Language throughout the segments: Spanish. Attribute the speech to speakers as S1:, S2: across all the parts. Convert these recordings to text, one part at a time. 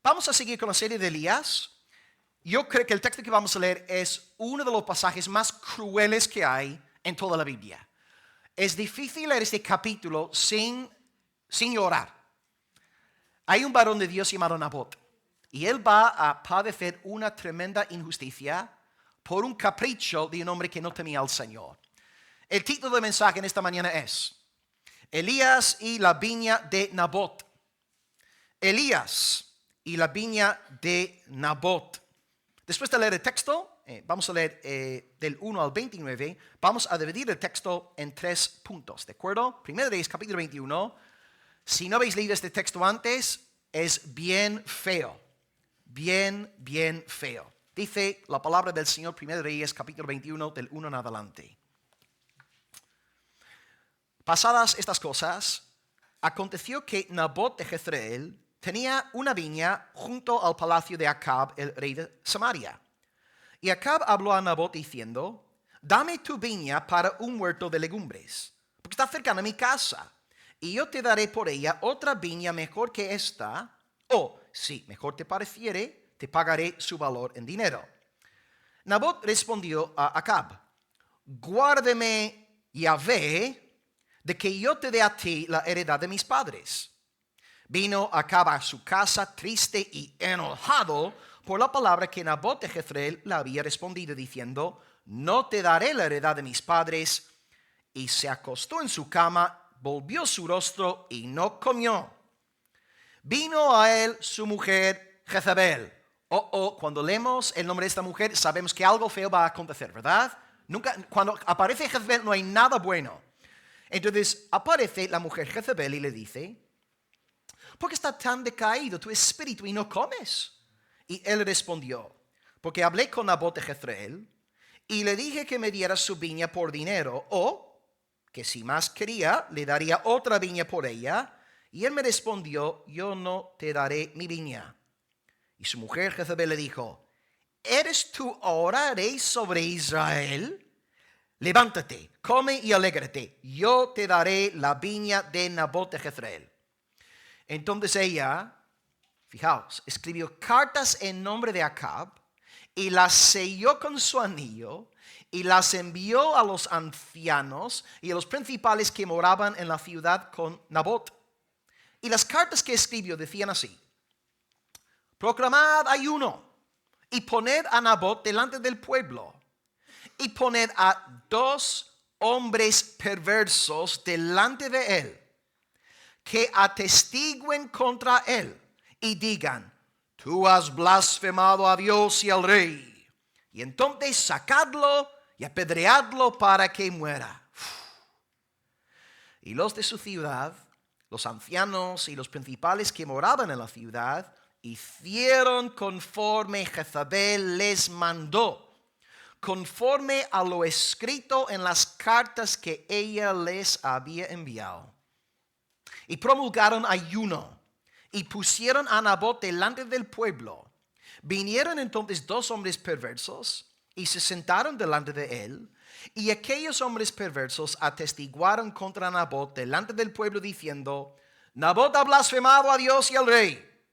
S1: Vamos a seguir con la serie de Elías. Yo creo que el texto que vamos a leer es uno de los pasajes más crueles que hay en toda la Biblia. Es difícil leer este capítulo sin llorar. Hay un varón de Dios llamado Nabot y él va a padecer una tremenda injusticia por un capricho de un hombre que no temía al Señor. El título del mensaje en esta mañana es Elías y la viña de Nabot. Elías y la viña de Nabot. Después de leer el texto, vamos a leer del 1 al 29, vamos a dividir el texto en 3 puntos, ¿de acuerdo? Primero Reyes, capítulo 21. Si no habéis leído este texto antes, es bien feo, bien feo. Dice la palabra del Señor, Primero Reyes, capítulo 21, del 1 en adelante. Pasadas estas cosas, aconteció que Nabot de Jezreel tenía una viña junto al palacio de Acab, el rey de Samaria. Y Acab habló a Nabot diciendo, dame tu viña para un huerto de legumbres, porque está cercana a mi casa, y yo te daré por ella otra viña mejor que esta, o, si mejor te pareciere, te pagaré su valor en dinero. Nabot respondió a Acab, guárdeme Yahvé de que yo te dé a ti la heredad de mis padres. Vino Acab a su casa triste y enojado por la palabra que Nabot de Jezreel le había respondido, diciendo, no te daré la heredad de mis padres. Y se acostó en su cama, volvió su rostro y no comió. Vino a él su mujer Jezabel. Cuando leemos el nombre de esta mujer, sabemos que algo feo va a acontecer, ¿verdad? Cuando aparece Jezabel no hay nada bueno. Entonces aparece la mujer Jezabel y le dice, ¿por qué está tan decaído tu espíritu y no comes? Y él respondió, porque hablé con Nabot de Jezreel y le dije que me diera su viña por dinero, o que si más quería, le daría otra viña por ella. Y él me respondió, yo no te daré mi viña. Y su mujer Jezabel le dijo, ¿eres tú ahora rey sobre Israel? Levántate, come y alégrate, yo te daré la viña de Nabot de Jezreel. Entonces ella, fijaos, escribió cartas en nombre de Acab y las selló con su anillo y las envió a los ancianos y a los principales que moraban en la ciudad con Nabot. Y las cartas que escribió decían así, proclamad ayuno y poned a Nabot delante del pueblo y poned a 2 hombres perversos delante de él, que atestiguen contra él y digan, tú has blasfemado a Dios y al rey. Y entonces sacadlo y apedreadlo para que muera. Y los de su ciudad, los ancianos y los principales que moraban en la ciudad, hicieron conforme Jezabel les mandó, conforme a lo escrito en las cartas que ella les había enviado. Y promulgaron ayuno y pusieron a Nabot delante del pueblo. Vinieron entonces 2 hombres perversos y se sentaron delante de él. Y aquellos hombres perversos atestiguaron contra Nabot delante del pueblo diciendo, Nabot ha blasfemado a Dios y al rey.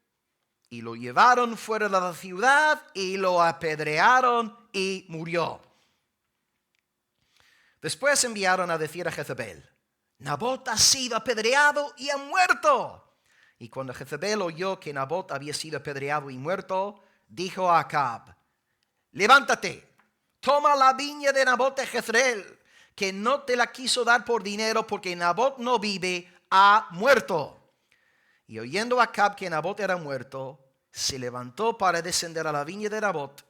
S1: Y lo llevaron fuera de la ciudad y lo apedrearon y murió. Después enviaron a decir a Jezabel, Nabot ha sido apedreado y ha muerto. Y cuando Jezabel oyó que Nabot había sido apedreado y muerto, dijo a Acab, levántate, toma la viña de Nabot de Jezreel, que no te la quiso dar por dinero, porque Nabot no vive, ha muerto. Y oyendo Acab que Nabot era muerto, se levantó para descender a la viña de Nabot,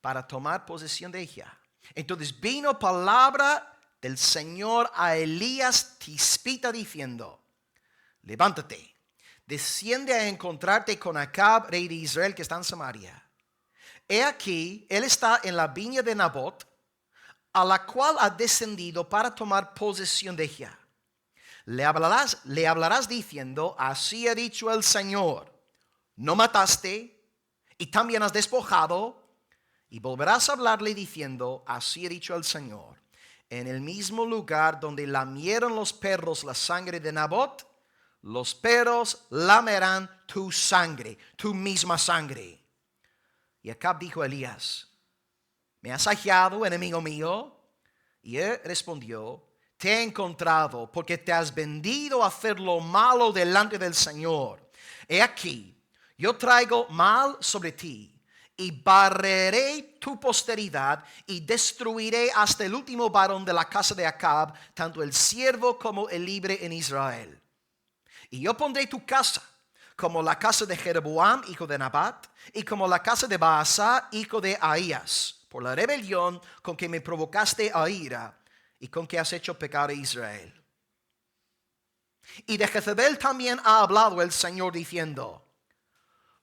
S1: para tomar posesión de ella. Entonces vino palabra del Señor a Elías Tisbita diciendo, levántate, desciende a encontrarte con Acab, rey de Israel, que está en Samaria. He aquí, él está en la viña de Nabot, a la cual ha descendido para tomar posesión de ella. Le hablarás diciendo, así ha dicho el Señor, no mataste y también has despojado. Y volverás a hablarle diciendo, así ha dicho el Señor, en el mismo lugar donde lamieron los perros la sangre de Nabot, los perros lamerán tu sangre, tu misma sangre. Y Acab dijo a Elías, ¿me has hallado, enemigo mío? Y él respondió, te he encontrado porque te has vendido a hacer lo malo delante del Señor. He aquí, yo traigo mal sobre ti y barreré tu posteridad y destruiré hasta el último varón de la casa de Acab, tanto el siervo como el libre en Israel. Y yo pondré tu casa como la casa de Jeroboam, hijo de Nabat, y como la casa de Baasa, hijo de Ahías, por la rebelión con que me provocaste a ira y con que has hecho pecar a Israel. Y de Jezebel también ha hablado el Señor diciendo,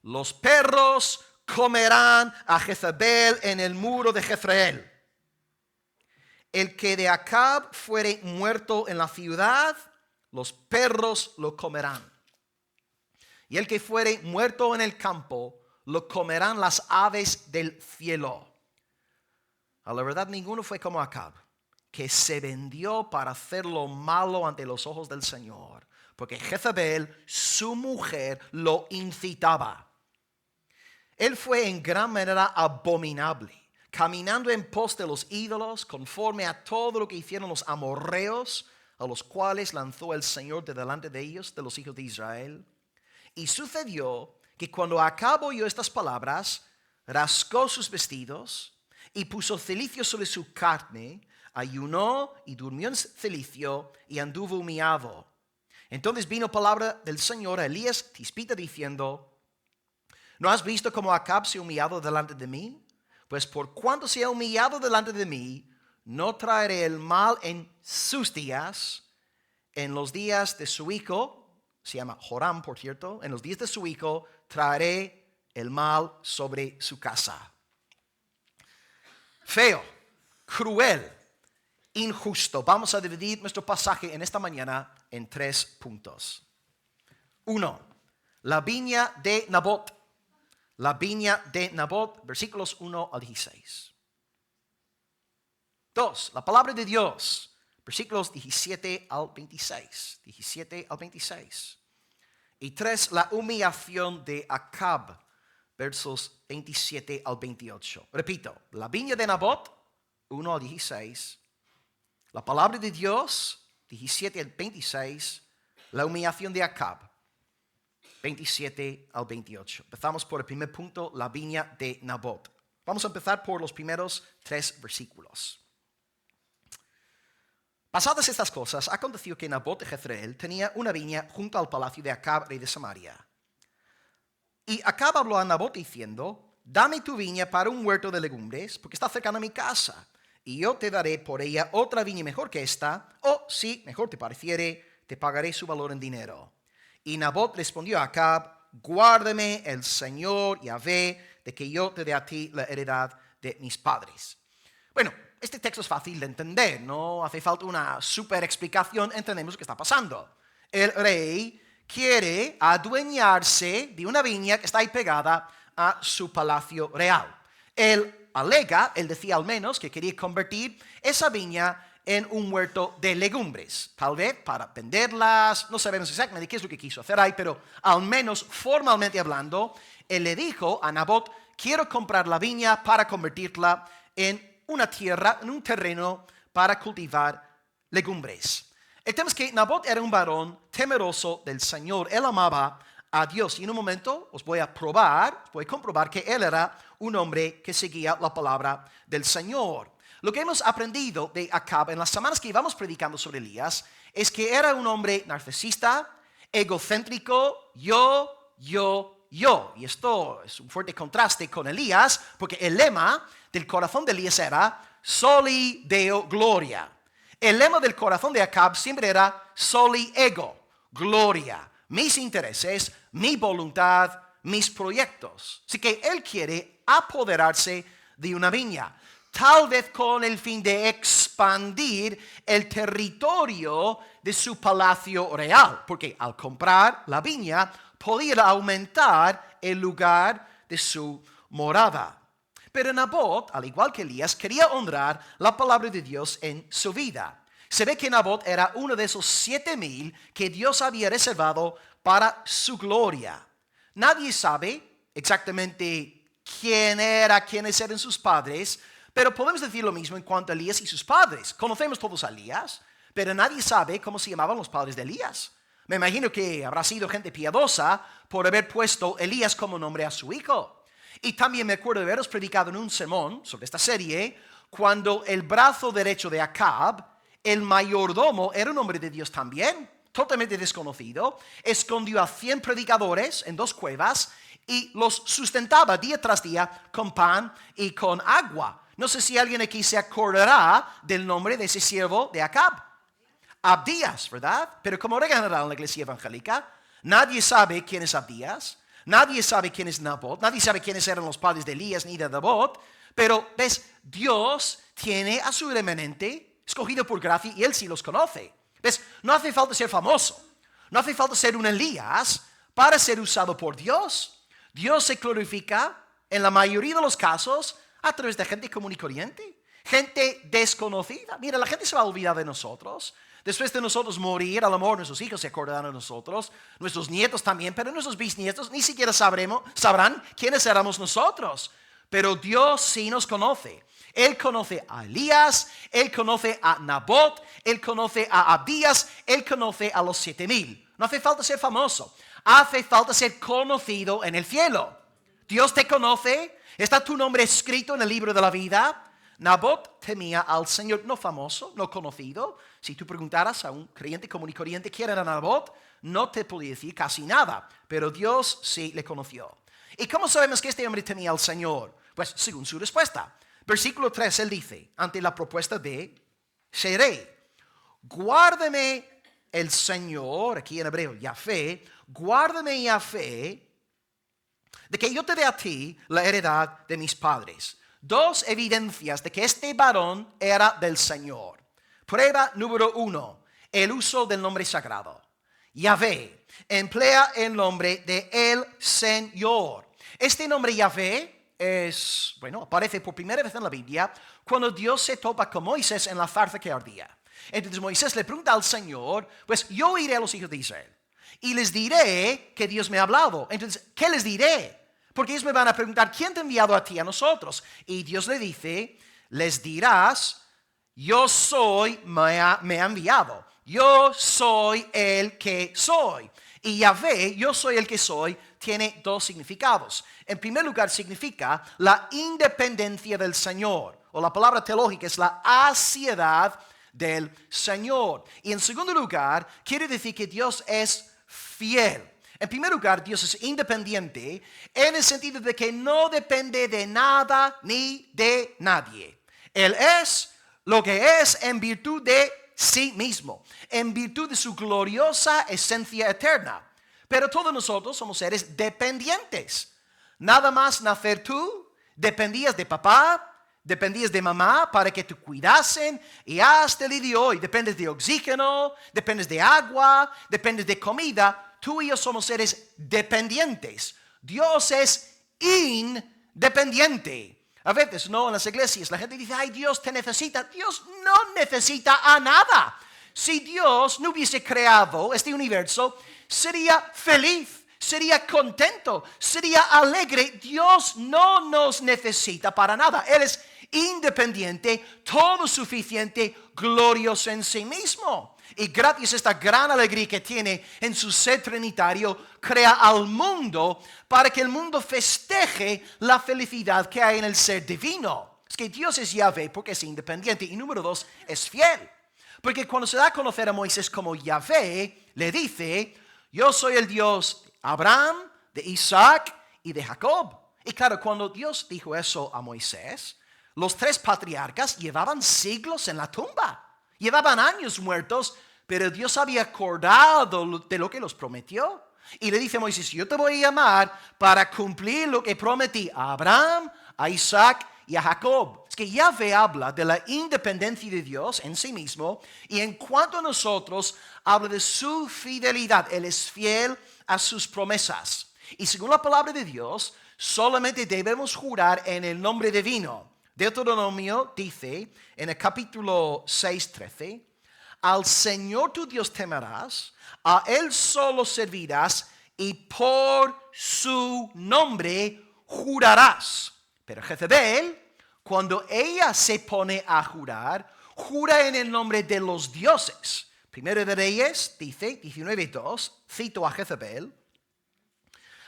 S1: los perros comerán a Jezebel en el muro de Jezreel. El que de Acab fuere muerto en la ciudad, los perros lo comerán. Y el que fuere muerto en el campo, lo comerán las aves del cielo. A la verdad, ninguno fue como Acab, que se vendió para hacer lo malo ante los ojos del Señor, porque Jezebel, su mujer, lo incitaba. Él fue en gran manera abominable, caminando en pos de los ídolos, conforme a todo lo que hicieron los amorreos, a los cuales lanzó el Señor de delante de ellos, de los hijos de Israel. Y sucedió que cuando Acab oyó estas palabras, rasgó sus vestidos y puso cilicio sobre su carne, ayunó y durmió en cilicio y anduvo humillado. Entonces vino palabra del Señor a Elías Tisbita diciendo, ¿no has visto cómo Acab se ha humillado delante de mí? Pues por cuanto se ha humillado delante de mí, no traeré el mal en sus días, en los días de su hijo, se llama Joram, por cierto, en los días de su hijo traeré el mal sobre su casa. Feo, cruel, injusto. Vamos a dividir nuestro pasaje en esta mañana en 3 puntos. 1. La viña de Nabot. La viña de Nabot, versículos 1 al 16. 2. La palabra de Dios. Versículos 17 al 26. 17 al 26. Y 3. La humillación de Acab. Versos 27 al 28. Repito. La viña de Nabot. 1 al 16. La palabra de Dios. 17 al 26. La humillación de Acab. 27 al 28. Empezamos por el primer punto. La viña de Nabot. Vamos a empezar por los primeros 3 versículos. Pasadas estas cosas, aconteció que Nabot de Jezreel tenía una viña junto al palacio de Acab, rey de Samaria. Y Acab habló a Nabot diciendo, dame tu viña para un huerto de legumbres, porque está cercana a mi casa, y yo te daré por ella otra viña mejor que esta, o si mejor te pareciere, te pagaré su valor en dinero. Y Nabot respondió a Acab, guárdame el Señor Yahvé, de que yo te dé a ti la heredad de mis padres. Bueno, este texto es fácil de entender, no hace falta una super explicación, entendemos lo que está pasando. El rey quiere adueñarse de una viña que está ahí pegada a su palacio real. Él alega, él decía al menos que quería convertir esa viña en un huerto de legumbres, tal vez para venderlas, no sabemos exactamente qué es lo que quiso hacer ahí, pero al menos formalmente hablando, él le dijo a Nabot, quiero comprar la viña para convertirla en una tierra, en un terreno para cultivar legumbres. El tema es que Nabot era un varón temeroso del Señor. Él amaba a Dios. Y en un momento os voy a comprobar que él era un hombre que seguía la palabra del Señor. Lo que hemos aprendido de Acab en las semanas que íbamos predicando sobre Elías es que era un hombre narcisista, egocéntrico, yo. Y esto es un fuerte contraste con Elías, porque el lema del corazón de Elías era Soli Deo Gloria. El lema del corazón de Acab siempre era Soli Ego, Gloria. Mis intereses, mi voluntad, mis proyectos. Así que él quiere apoderarse de una viña, tal vez con el fin de expandir el territorio de su palacio real, porque al comprar la viña podía aumentar el lugar de su morada. Pero Nabot, al igual que Elías, quería honrar la palabra de Dios en su vida. Se ve que Nabot era uno de esos 7,000 que Dios había reservado para su gloria. Nadie sabe exactamente quiénes eran sus padres, pero podemos decir lo mismo en cuanto a Elías y sus padres. Conocemos todos a Elías, pero nadie sabe cómo se llamaban los padres de Elías. Me imagino que habrá sido gente piadosa por haber puesto Elías como nombre a su hijo. Y también me acuerdo de haberos predicado en un sermón sobre esta serie, cuando el brazo derecho de Acab, el mayordomo, era un hombre de Dios también, totalmente desconocido, escondió a 100 predicadores en 2 cuevas y los sustentaba día tras día con pan y con agua. No sé si alguien aquí se acordará del nombre de ese siervo de Acab. Abdías, ¿verdad? Pero como regla general en la iglesia evangélica, nadie sabe quién es Abdías, nadie sabe quién es Nabot, nadie sabe quiénes eran los padres de Elías ni de Nabot, pero ves, Dios tiene a su remanente escogido por gracia y Él sí los conoce. ¿Ves? No hace falta ser famoso, no hace falta ser un Elías para ser usado por Dios. Dios se glorifica en la mayoría de los casos a través de gente común y corriente, gente desconocida. Mira, la gente se va a olvidar de nosotros. Después de nosotros morir, a lo mejor nuestros hijos se acordarán de nosotros, nuestros nietos también, pero nuestros bisnietos ni siquiera sabrán quiénes éramos nosotros. Pero Dios sí nos conoce. Él conoce a Elías, Él conoce a Nabot, Él conoce a Abdías, Él conoce a los 7,000. No hace falta ser famoso, hace falta ser conocido en el cielo. Dios te conoce, está tu nombre escrito en el libro de la vida. Nabot temía al Señor, no famoso, no conocido. Si tú preguntaras a un creyente común y corriente quién era Nabot, no te podía decir casi nada, pero Dios sí le conoció. ¿Y cómo sabemos que este hombre temía al Señor? Pues según su respuesta. Versículo 3, él dice, ante la propuesta de Seré, guárdame el Señor, aquí en hebreo, Yahvé, guárdame Yahvé, de que yo te dé a ti la heredad de mis padres. 2 evidencias de que este varón era del Señor. Prueba número 1, el uso del nombre sagrado. Yahvé emplea el nombre de el Señor. Este nombre Yahvé aparece por primera vez en la Biblia cuando Dios se topa con Moisés en la zarza que ardía. Entonces Moisés le pregunta al Señor, pues yo iré a los hijos de Israel y les diré que Dios me ha hablado. Entonces, ¿qué les diré? Porque ellos me van a preguntar, ¿quién te ha enviado a ti, a nosotros? Y Dios le dice, les dirás, yo soy, me ha enviado. Yo soy el que soy. Y Yahvé, yo soy el que soy, tiene 2 significados. En primer lugar, significa la independencia del Señor. O la palabra teológica es la aseidad del Señor. Y en segundo lugar, quiere decir que Dios es fiel. En primer lugar, Dios es independiente en el sentido de que no depende de nada ni de nadie. Él es lo que es en virtud de sí mismo, en virtud de su gloriosa esencia eterna. Pero todos nosotros somos seres dependientes. Nada más nacer tú, dependías de papá, dependías de mamá para que te cuidasen, y hasta el día de hoy dependes de oxígeno, dependes de agua, dependes de comida. Tú y yo somos seres dependientes. Dios es independiente. A veces, en las iglesias la gente dice, ay, Dios te necesita. Dios no necesita a nada. Si Dios no hubiese creado este universo, sería feliz, sería contento, sería alegre. Dios no nos necesita para nada. Él es independiente, todo suficiente, glorioso en sí mismo. Y gracias a esta gran alegría que tiene en su ser trinitario, crea al mundo para que el mundo festeje la felicidad que hay en el ser divino. Es que Dios es Yahvé porque es independiente. Y número 2, es fiel. Porque cuando se da a conocer a Moisés como Yahvé, le dice, yo soy el Dios de Abraham, de Isaac y de Jacob. Y claro, cuando Dios dijo eso a Moisés, los 3 patriarcas llevaban siglos en la tumba. Llevaban años muertos, pero Dios había acordado de lo que los prometió. Y le dice a Moisés, yo te voy a llamar para cumplir lo que prometí a Abraham, a Isaac y a Jacob. Es que Yahvé habla de la independencia de Dios en sí mismo, y en cuanto a nosotros, habla de su fidelidad. Él es fiel a sus promesas. Y según la palabra de Dios, solamente debemos jurar en el nombre divino. Deuteronomio dice en el capítulo 6:13, al Señor tu Dios temerás, a Él solo servirás y por su nombre jurarás. Pero Jezebel, cuando ella se pone a jurar, jura en el nombre de los dioses. Primero de Reyes dice, 19:2, cito a Jezebel: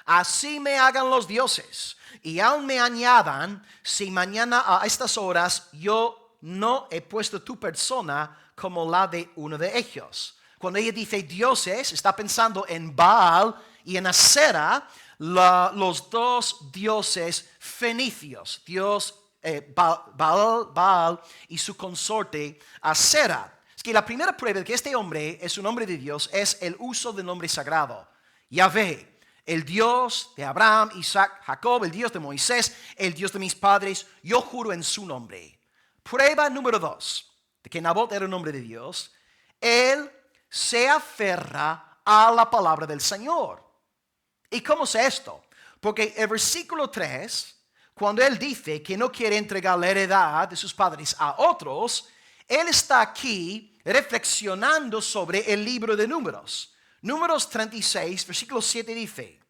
S1: así me hagan los dioses y aún me añadan, si mañana a estas horas yo no he puesto tu persona como la de uno de ellos. Cuando ella dice dioses, está pensando en Baal y en Asera, los dos dioses fenicios, Baal y su consorte Asera. Es que la primera prueba de que este hombre es un hombre de Dios es el uso del nombre sagrado, Yahvé. El Dios de Abraham, Isaac, Jacob, el Dios de Moisés, el Dios de mis padres, yo juro en su nombre. Prueba número 2 de que Nabot era un hombre de Dios. Él se aferra a la palabra del Señor. ¿Y cómo sé esto? Porque el versículo 3, cuando él dice que no quiere entregar la heredad de sus padres a otros, él está aquí reflexionando sobre el libro de Números. Números 36, versículo 7 dice: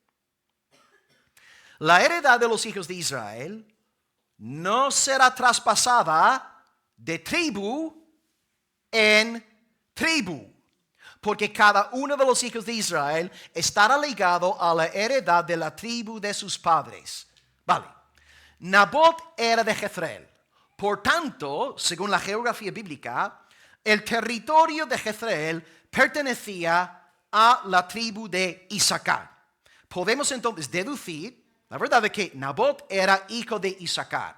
S1: la heredad de los hijos de Israel no será traspasada de tribu en tribu, porque cada uno de los hijos de Israel estará ligado a la heredad de la tribu de sus padres. Vale, Nabot era de Jezreel. Por tanto, según la geografía bíblica, el territorio de Jezreel pertenecía a la tribu de Isaacar. Podemos entonces deducir la verdad de que Nabot era hijo de Isaacar.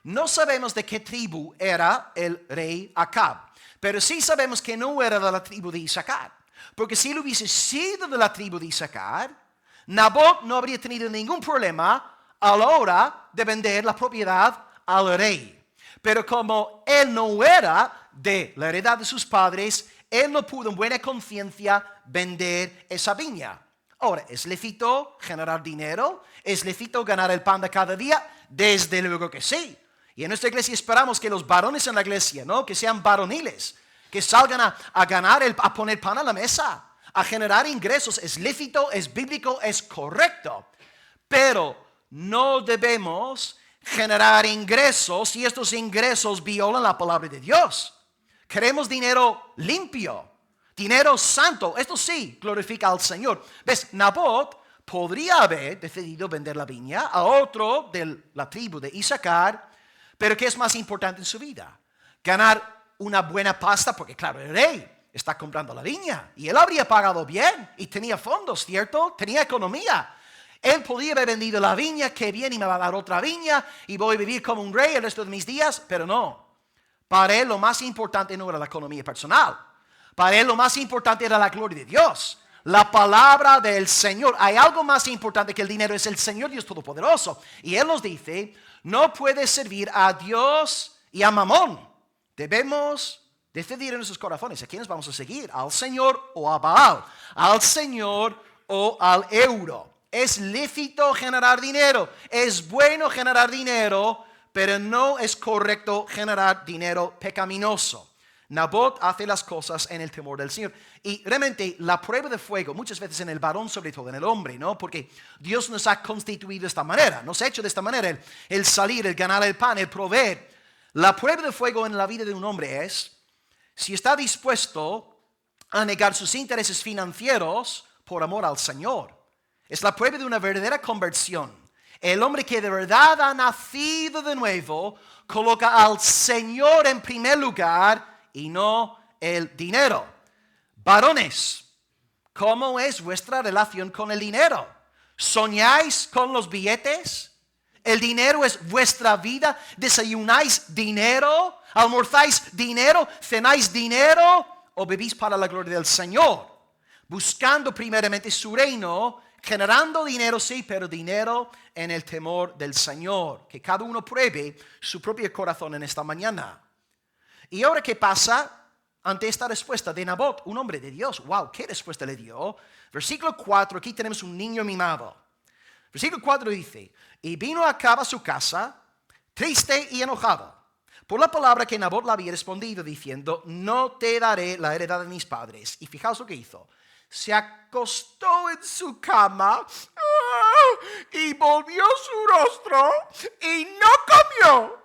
S1: No sabemos de qué tribu era el rey Acab, pero sí sabemos que no era de la tribu de Isaacar, porque si lo hubiese sido de la tribu de Isaacar, Nabot no habría tenido ningún problema a la hora de vender la propiedad al rey. Pero como él no era de la heredad de sus padres, él no pudo en buena conciencia vender esa viña. Ahora, ¿es lícito generar dinero? ¿Es lícito ganar el pan de cada día? Desde luego que sí. Y en nuestra iglesia esperamos que los varones en la iglesia, ¿no?, que sean varoniles, que salgan a ganar, a poner pan a la mesa, a generar ingresos. Es lícito, es bíblico, es correcto. Pero no debemos generar ingresos y estos ingresos violan la palabra de Dios. Queremos dinero limpio, dinero santo. Esto sí glorifica al Señor. ¿Ves? Nabot podría haber decidido vender la viña a otro de la tribu de Isaacar, pero ¿qué es más importante en su vida? Ganar una buena pasta, porque claro, el rey está comprando la viña y él habría pagado bien y tenía fondos, ¿cierto? Tenía economía. Él podía haber vendido la viña, qué bien, y me va a dar otra viña y voy a vivir como un rey el resto de mis días, pero no. Para él lo más importante no era la economía personal. Para él lo más importante era la gloria de Dios, la palabra del Señor. Hay algo más importante que el dinero, es el Señor Dios Todopoderoso. Y Él nos dice, no puedes servir a Dios y a Mamón. Debemos decidir en nuestros corazones a quiénes vamos a seguir, al Señor o a Baal, al Señor o al euro. Es lícito generar dinero, es bueno generar dinero, pero no es correcto generar dinero pecaminoso. Nabot hace las cosas en el temor del Señor. Y realmente la prueba de fuego, muchas veces en el varón, sobre todo en el hombre, ¿no? Porque Dios nos ha constituido de esta manera, nos ha hecho de esta manera, el salir, el ganar el pan, el proveer. La prueba de fuego en la vida de un hombre es si está dispuesto a negar sus intereses financieros por amor al Señor. Es la prueba de una verdadera conversión. El hombre que de verdad ha nacido de nuevo coloca al Señor en primer lugar y no el dinero. Varones, ¿cómo es vuestra relación con el dinero? ¿Soñáis con los billetes? ¿El dinero es vuestra vida? ¿Desayunáis dinero? ¿Almorzáis dinero? ¿Cenáis dinero? ¿O vivís para la gloria del Señor? Buscando primeramente su reino, generando dinero, sí, pero dinero en el temor del Señor. Que cada uno pruebe su propio corazón en esta mañana. ¿Y ahora qué pasa ante esta respuesta de Nabot, un hombre de Dios? ¡Wow! ¿Qué respuesta le dio? Versículo 4, aquí tenemos un niño mimado. Versículo 4 dice, y vino Acab a su casa, triste y enojado, por la palabra que Nabot le había respondido, diciendo, no te daré la heredad de mis padres. Y fijaos lo que hizo. Se acostó en su cama y volvió su rostro y no comió.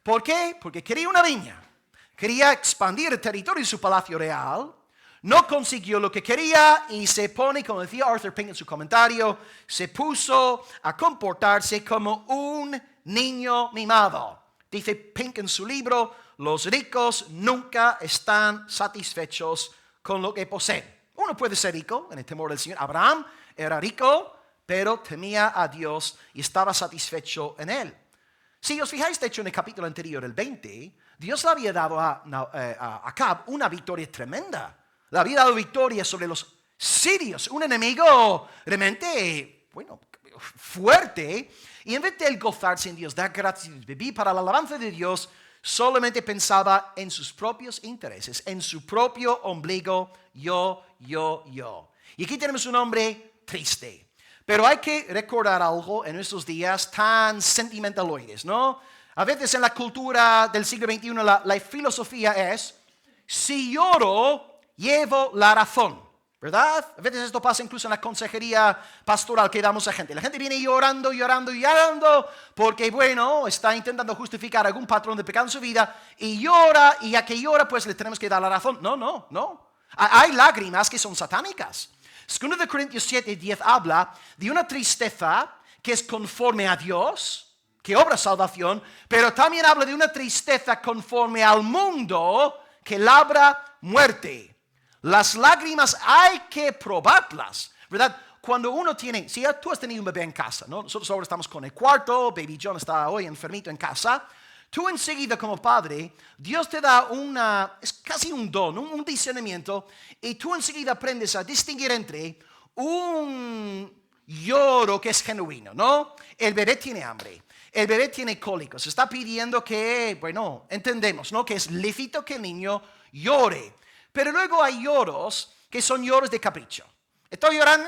S1: ¿Por qué? Porque quería una viña. Quería expandir el territorio de su palacio real. No consiguió lo que quería y se pone, como decía Arthur Pink en su comentario, se puso a comportarse como un niño mimado. Dice Pink en su libro, los ricos nunca están satisfechos con lo que poseen. Uno puede ser rico en el temor del Señor. Abraham era rico, pero temía a Dios y estaba satisfecho en él. Si os fijáis, de hecho, en el capítulo anterior, el 20, Dios le había dado a Acab una victoria tremenda. Le había dado victoria sobre los sirios, un enemigo realmente, fuerte. Y en vez de él gozarse en Dios, dar gracias, vivir para la alabanza de Dios, solamente pensaba en sus propios intereses, en su propio ombligo, yo. Y aquí tenemos un hombre triste. Pero hay que recordar algo en estos días tan sentimentaloides, ¿no? A veces en la cultura del siglo XXI la filosofía es, si lloro, llevo la razón, ¿verdad? A veces esto pasa incluso en la consejería pastoral que damos a gente. La gente viene llorando, porque, está intentando justificar algún patrón de pecado en su vida y llora, y ya que llora, pues le tenemos que dar la razón. No. Hay lágrimas que son satánicas. 2 Corintios 7:10 habla de una tristeza que es conforme a Dios, que obra salvación, pero también habla de una tristeza conforme al mundo que labra muerte. Las lágrimas hay que probarlas, ¿verdad? Cuando uno tiene, si ya tú has tenido un bebé en casa, ¿no? Nosotros ahora estamos con el cuarto, Baby John está hoy enfermito en casa. Tú enseguida como padre, Dios te da es casi un don, un discernimiento, y tú enseguida aprendes a distinguir entre un lloro que es genuino, ¿no? El bebé tiene hambre, el bebé tiene cólicos, está pidiendo que, entendemos, ¿no? Que es lícito que el niño llore, pero luego hay lloros que son lloros de capricho. Estoy llorando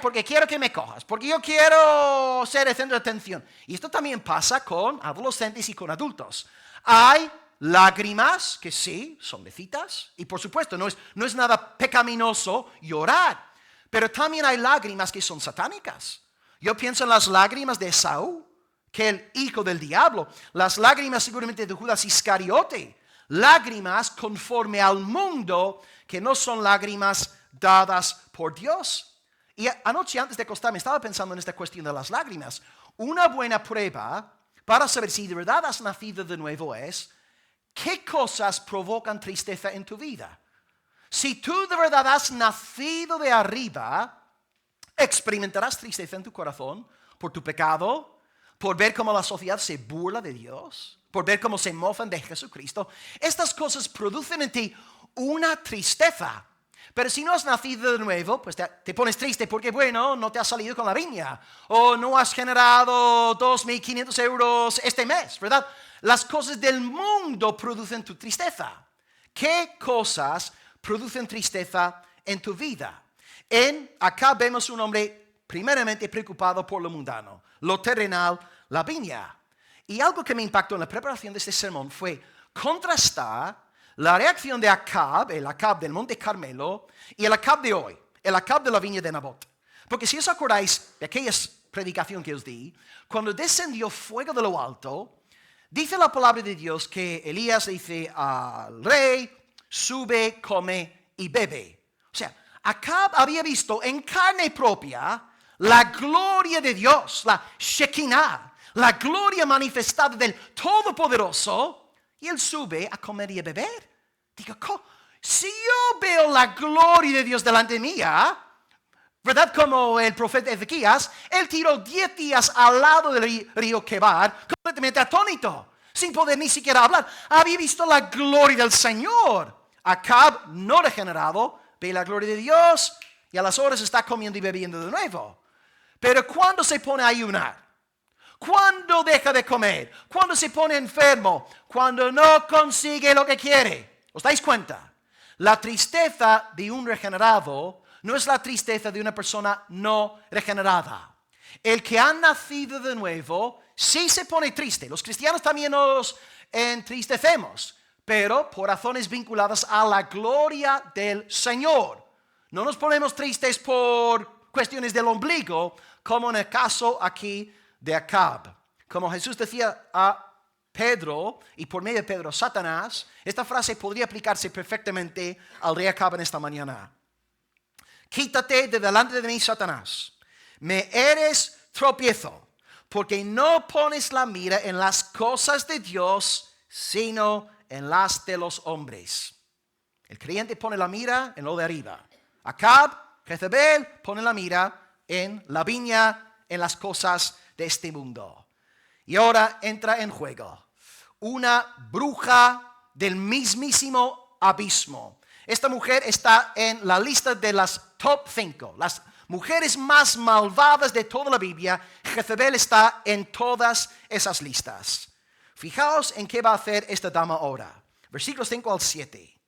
S1: porque quiero que me cojas, porque yo quiero ser el centro de atención. Y esto también pasa con adolescentes y con adultos. Hay lágrimas que sí, son lecitas, y por supuesto no es nada pecaminoso llorar, pero también hay lágrimas que son satánicas. Yo pienso en las lágrimas de Esaú, que el hijo del diablo, las lágrimas seguramente de Judas Iscariote, lágrimas conforme al mundo que no son lágrimas dadas por Dios. Y anoche antes de acostarme estaba pensando en esta cuestión de las lágrimas. Una buena prueba para saber si de verdad has nacido de nuevo es qué cosas provocan tristeza en tu vida. Si tú de verdad has nacido de arriba, experimentarás tristeza en tu corazón por tu pecado, por ver cómo la sociedad se burla de Dios, por ver cómo se mofan de Jesucristo. Estas cosas producen en ti una tristeza. Pero si no has nacido de nuevo, pues te pones triste porque, no te has salido con la viña. O no has generado 2.500 euros este mes, ¿verdad? Las cosas del mundo producen tu tristeza. ¿Qué cosas producen tristeza en tu vida? Acá vemos un hombre primeramente preocupado por lo mundano, lo terrenal, la viña. Y algo que me impactó en la preparación de este sermón fue contrastar la reacción de Acab, el Acab del Monte Carmelo, y el Acab de hoy, el Acab de la viña de Nabot. Porque si os acordáis de aquella predicación que os di, cuando descendió fuego de lo alto, dice la palabra de Dios que Elías dice al rey, sube, come y bebe. O sea, Acab había visto en carne propia la gloria de Dios, la Shekinah, la gloria manifestada del Todopoderoso, y él sube a comer y a beber. Digo, si yo veo la gloria de Dios delante mía, ¿verdad? Como el profeta Ezequías, él tiró 10 días al lado del río Quebar, completamente atónito, sin poder ni siquiera hablar. Había visto la gloria del Señor. Acab, no regenerado, ve la gloria de Dios y a las horas está comiendo y bebiendo de nuevo. Pero cuando se pone a ayunar, cuando deja de comer, cuando se pone enfermo, cuando no consigue lo que quiere. ¿Os dais cuenta? La tristeza de un regenerado no es la tristeza de una persona no regenerada. el que ha nacido de nuevo sí se pone triste. Los cristianos también nos entristecemos, pero por razones vinculadas a la gloria del Señor. No nos ponemos tristes por cuestiones del ombligo, como en el caso aquí de Acab. Como Jesús decía a Pedro, y por medio de Pedro a Satanás, esta frase podría aplicarse perfectamente al rey Acab en esta mañana. Quítate de delante de mí, Satanás. Me eres tropiezo, porque no pones la mira en las cosas de Dios, sino en las de los hombres. El creyente pone la mira en lo de arriba. Acab, Jezabel, pone la mira en la viña, en las cosas de este mundo. Y ahora entra en juego una bruja del mismísimo abismo. Esta mujer está en la lista de las top 5, las mujeres más malvadas de toda la Biblia. Jezabel está en todas esas listas. Fijaos en qué va a hacer esta dama ahora. Versículos 5 al 7.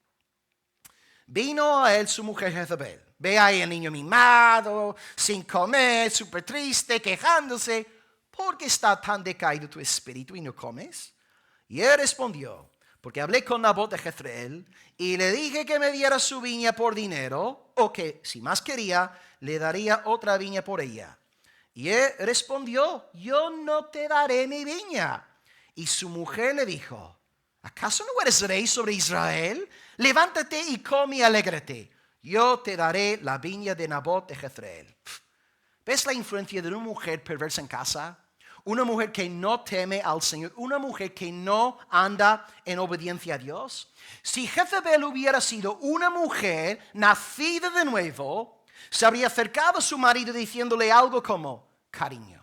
S1: Vino a él su mujer Jezabel. Ve ahí el niño mimado, sin comer, súper triste, quejándose. ¿Por qué está tan decaído tu espíritu y no comes? Y él respondió: porque hablé con Nabot de Jezreel y le dije que me diera su viña por dinero, o que si más quería, le daría otra viña por ella. Y él respondió: yo no te daré mi viña. Y su mujer le dijo: ¿acaso no eres rey sobre Israel? Levántate y come y alégrate. Yo te daré la viña de Nabot de Jezreel. ¿Ves la influencia de una mujer perversa en casa? Una mujer que no teme al Señor, una mujer que no anda en obediencia a Dios. Si Jezabel hubiera sido una mujer nacida de nuevo, se habría acercado a su marido diciéndole algo como: cariño,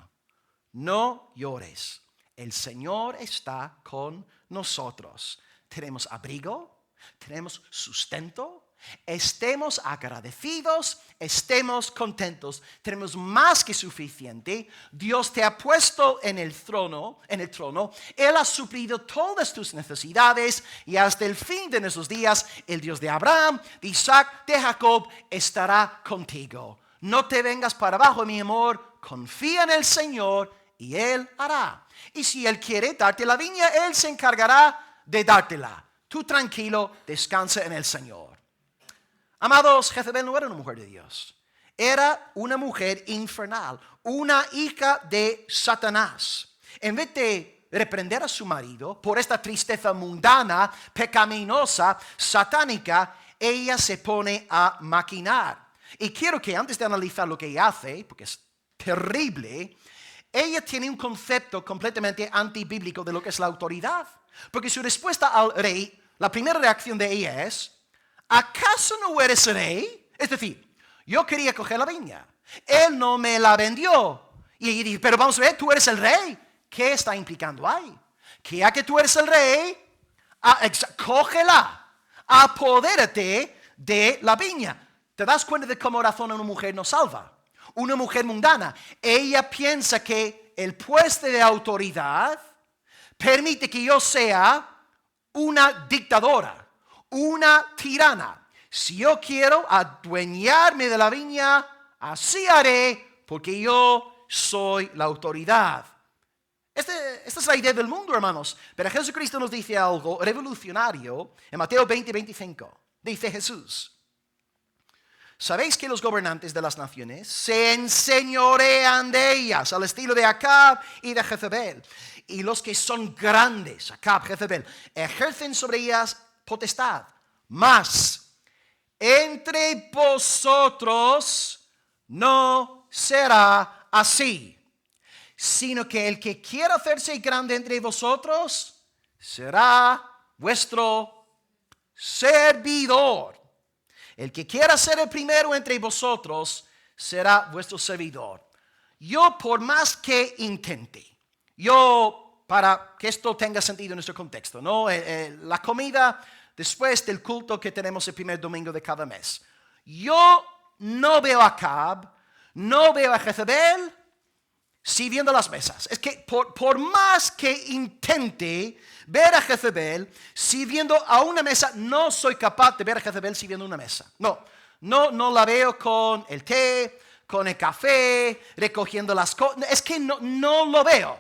S1: no llores, el Señor está con nosotros. Tenemos abrigo, tenemos sustento. Estemos agradecidos, estemos contentos, tenemos más que suficiente. Dios te ha puesto en el trono, Él ha suplido todas tus necesidades y hasta el fin de nuestros días el Dios de Abraham, de Isaac, de Jacob estará contigo. No te vengas para abajo, mi amor, confía en el Señor y Él hará. Y si Él quiere darte la viña, Él se encargará de dártela. Tú tranquilo, descansa en el Señor. Amados, Jezabel no era una mujer de Dios. Era una mujer infernal, una hija de Satanás. En vez de reprender a su marido por esta tristeza mundana, pecaminosa, satánica, ella se pone a maquinar. Y quiero que antes de analizar lo que ella hace, porque es terrible, ella tiene un concepto completamente antibíblico de lo que es la autoridad. Porque su respuesta al rey, la primera reacción de ella es: ¿acaso no eres rey? Es decir, yo quería coger la viña, él no me la vendió. Y ella dice: pero vamos a ver, tú eres el rey. ¿Qué está implicando ahí? Que ya que tú eres el rey, cógela, apodérate de la viña. ¿Te das cuenta de cómo razona una mujer no salva? Una mujer mundana. Ella piensa que el puesto de autoridad permite que yo sea una dictadora, una tirana. Si yo quiero adueñarme de la viña, así haré, porque yo soy la autoridad. Esta es la idea del mundo, hermanos. Pero Jesucristo nos dice algo revolucionario en Mateo 20:25. Dice Jesús: ¿sabéis que los gobernantes de las naciones se enseñorean de ellas al estilo de Acab y de Jezabel? Y los que son grandes, Acab, Jezabel, ejercen sobre ellas potestad. Mas entre vosotros no será así, sino que el que quiera hacerse grande entre vosotros será vuestro servidor. El que quiera ser el primero entre vosotros será vuestro servidor. Yo, por más que intente, para que esto tenga sentido en nuestro contexto, ¿no? La comida después del culto que tenemos el primer domingo de cada mes. Yo no veo a Acab, no veo a Jezabel sirviendo las mesas. Es que por más que intente ver a Jezabel sirviendo a una mesa, no soy capaz de ver a Jezabel sirviendo una mesa. No la veo con el té, con el café, recogiendo las cosas. Es que no lo veo.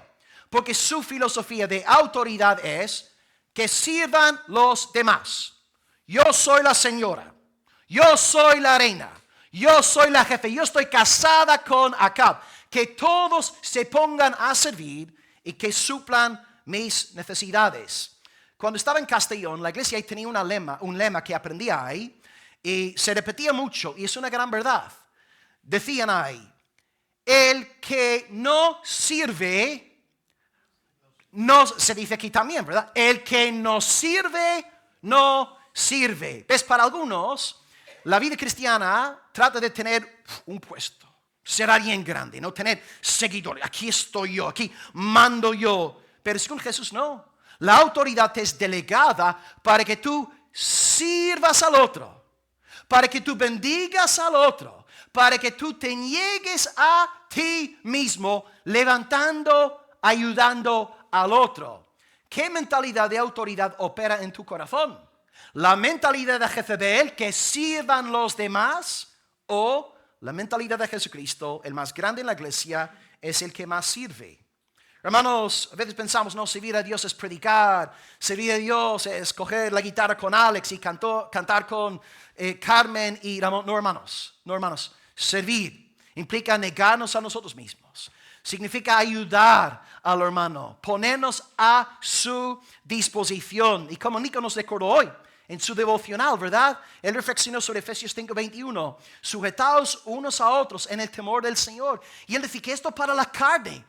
S1: Porque su filosofía de autoridad es que sirvan los demás. Yo soy la señora. Yo soy la reina. Yo soy la jefe. Yo estoy casada con Acab. Que todos se pongan a servir y que suplan mis necesidades. Cuando estaba en Castellón, la iglesia ahí tenía un lema que aprendía ahí y se repetía mucho y es una gran verdad. Decían ahí, el que no sirve, no se dice aquí también, ¿verdad? El que no sirve, no sirve. ¿Ves? Para algunos, la vida cristiana trata de tener un puesto, ser alguien grande, no tener seguidores. Aquí estoy yo, aquí mando yo. Pero según Jesús no. La autoridad es delegada para que tú sirvas al otro, para que tú bendigas al otro, para que tú te niegues a ti mismo, levantando, ayudando al otro. ¿Qué mentalidad de autoridad opera en tu corazón? ¿La mentalidad de Jezabel, que sirvan los demás? ¿O la mentalidad de Jesucristo, el más grande en la iglesia, es el que más sirve? Hermanos, a veces pensamos, no, servir a Dios es predicar, servir a Dios es coger la guitarra con Alex y cantar con Carmen y Ramón. No, hermanos, servir implica negarnos a nosotros mismos. Significa ayudar al hermano, ponernos a su disposición. Y como Nico nos recordó hoy, en su devocional, ¿verdad? Él reflexionó sobre Efesios 5:21. Sujetaos unos a otros en el temor del Señor. Y él decía que esto para la carne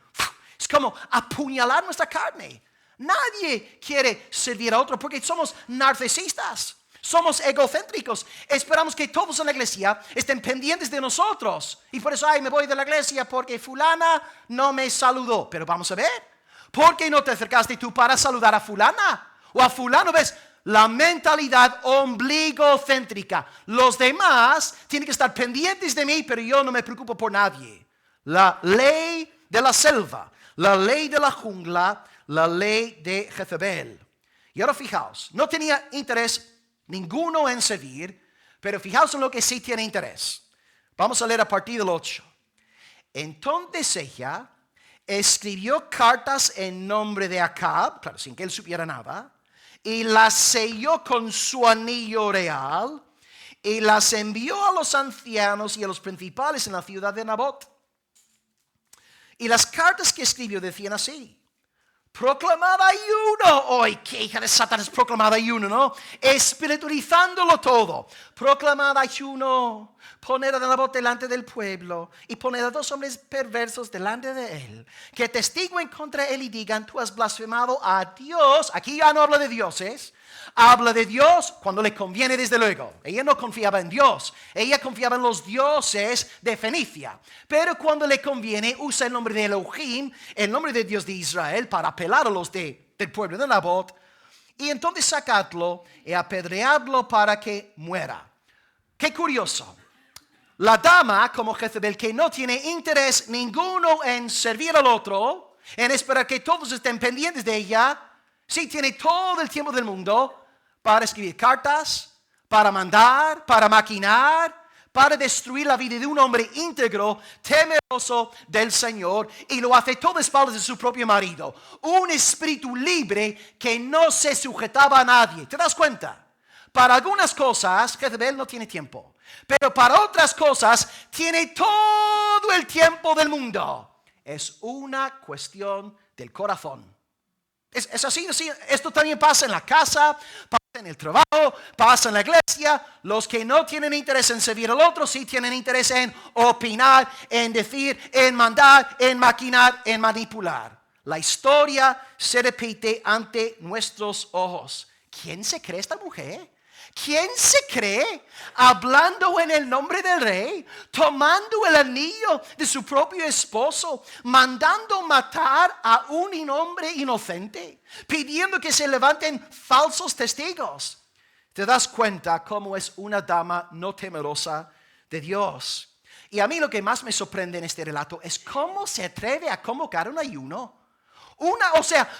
S1: es como apuñalar nuestra carne. Nadie quiere servir a otro porque somos narcisistas, somos egocéntricos. Esperamos que todos en la iglesia estén pendientes de nosotros. Y por eso, me voy de la iglesia porque fulana no me saludó. Pero vamos a ver, ¿por qué no te acercaste tú para saludar a fulana? O a fulano, ¿ves? La mentalidad ombligocéntrica. Los demás tienen que estar pendientes de mí, pero yo no me preocupo por nadie. La ley de la selva, la ley de la jungla, la ley de Jezabel. Y ahora fijaos, no tenía interés ninguno en servir, pero fijaos en lo que sí tiene interés. Vamos a leer a partir del 8. Entonces ella escribió cartas en nombre de Acab, claro, sin que él supiera nada, y las selló con su anillo real y las envió a los ancianos y a los principales en la ciudad de Nabot. Y las cartas que escribió decían así: proclamad ayuno hoy. ¿Qué hija de Satanás proclamad ayuno, no? Espiritualizándolo todo. Proclamad ayuno. Poned a Nabot delante del pueblo y poned a 2 hombres perversos delante de él, que testiguen contra él y digan: tú has blasfemado a Dios. Aquí ya no habla de dioses. Habla de Dios cuando le conviene, desde luego. Ella no confiaba en Dios. Ella confiaba en los dioses de Fenicia. Pero cuando le conviene, usa el nombre de Elohim, el nombre de Dios de Israel, para apelar a los del pueblo de Nabot. Y entonces sacadlo y apedreadlo para que muera. Qué curioso. La dama, como Jezabel, que no tiene interés ninguno en servir al otro, en esperar que todos estén pendientes de ella, sí tiene todo el tiempo del mundo para escribir cartas, para mandar, para maquinar, para destruir la vida de un hombre íntegro, temeroso del Señor, y lo hace todo a espaldas de su propio marido. Un espíritu libre que no se sujetaba a nadie. ¿Te das cuenta? Para algunas cosas, Jezabel no tiene tiempo, pero para otras cosas tiene todo el tiempo del mundo. Es una cuestión del corazón. Es así. Esto también pasa en la casa, pasa en el trabajo, pasa en la iglesia. Los que no tienen interés en servir al otro, sí tienen interés en opinar, en decir, en mandar, en maquinar, en manipular. La historia se repite ante nuestros ojos. ¿Quién se cree esta mujer? ¿Quién se cree hablando en el nombre del rey, tomando el anillo de su propio esposo, mandando matar a un hombre inocente, pidiendo que se levanten falsos testigos? Te das cuenta cómo es una dama no temerosa de Dios. Y a mí lo que más me sorprende en este relato es cómo se atreve a convocar un ayuno.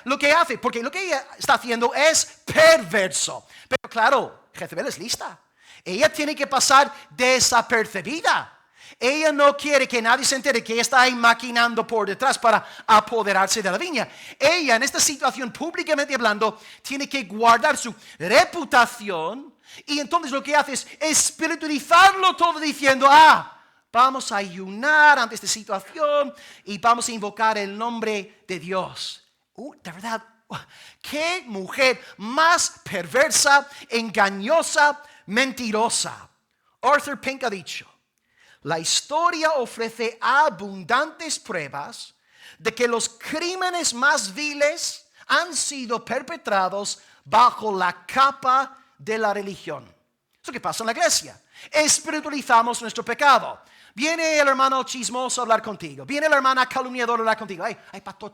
S1: Lo que hace, porque lo que ella está haciendo es perverso. Pero claro, Jezabel es lista. Ella tiene que pasar desapercibida. Ella no quiere que nadie se entere que ella está ahí maquinando por detrás para apoderarse de la viña. Ella, en esta situación, públicamente hablando, tiene que guardar su reputación. Y entonces lo que hace es espiritualizarlo todo diciendo, vamos a ayunar ante esta situación y vamos a invocar el nombre de Dios. De verdad, qué mujer más perversa, engañosa, mentirosa. Arthur Pink ha dicho, la historia ofrece abundantes pruebas de que los crímenes más viles han sido perpetrados bajo la capa de la religión. Eso que pasa en la iglesia. Espiritualizamos nuestro pecado. Viene el hermano chismoso a hablar contigo. Viene la hermana calumniadora a hablar contigo. Ay, pastor,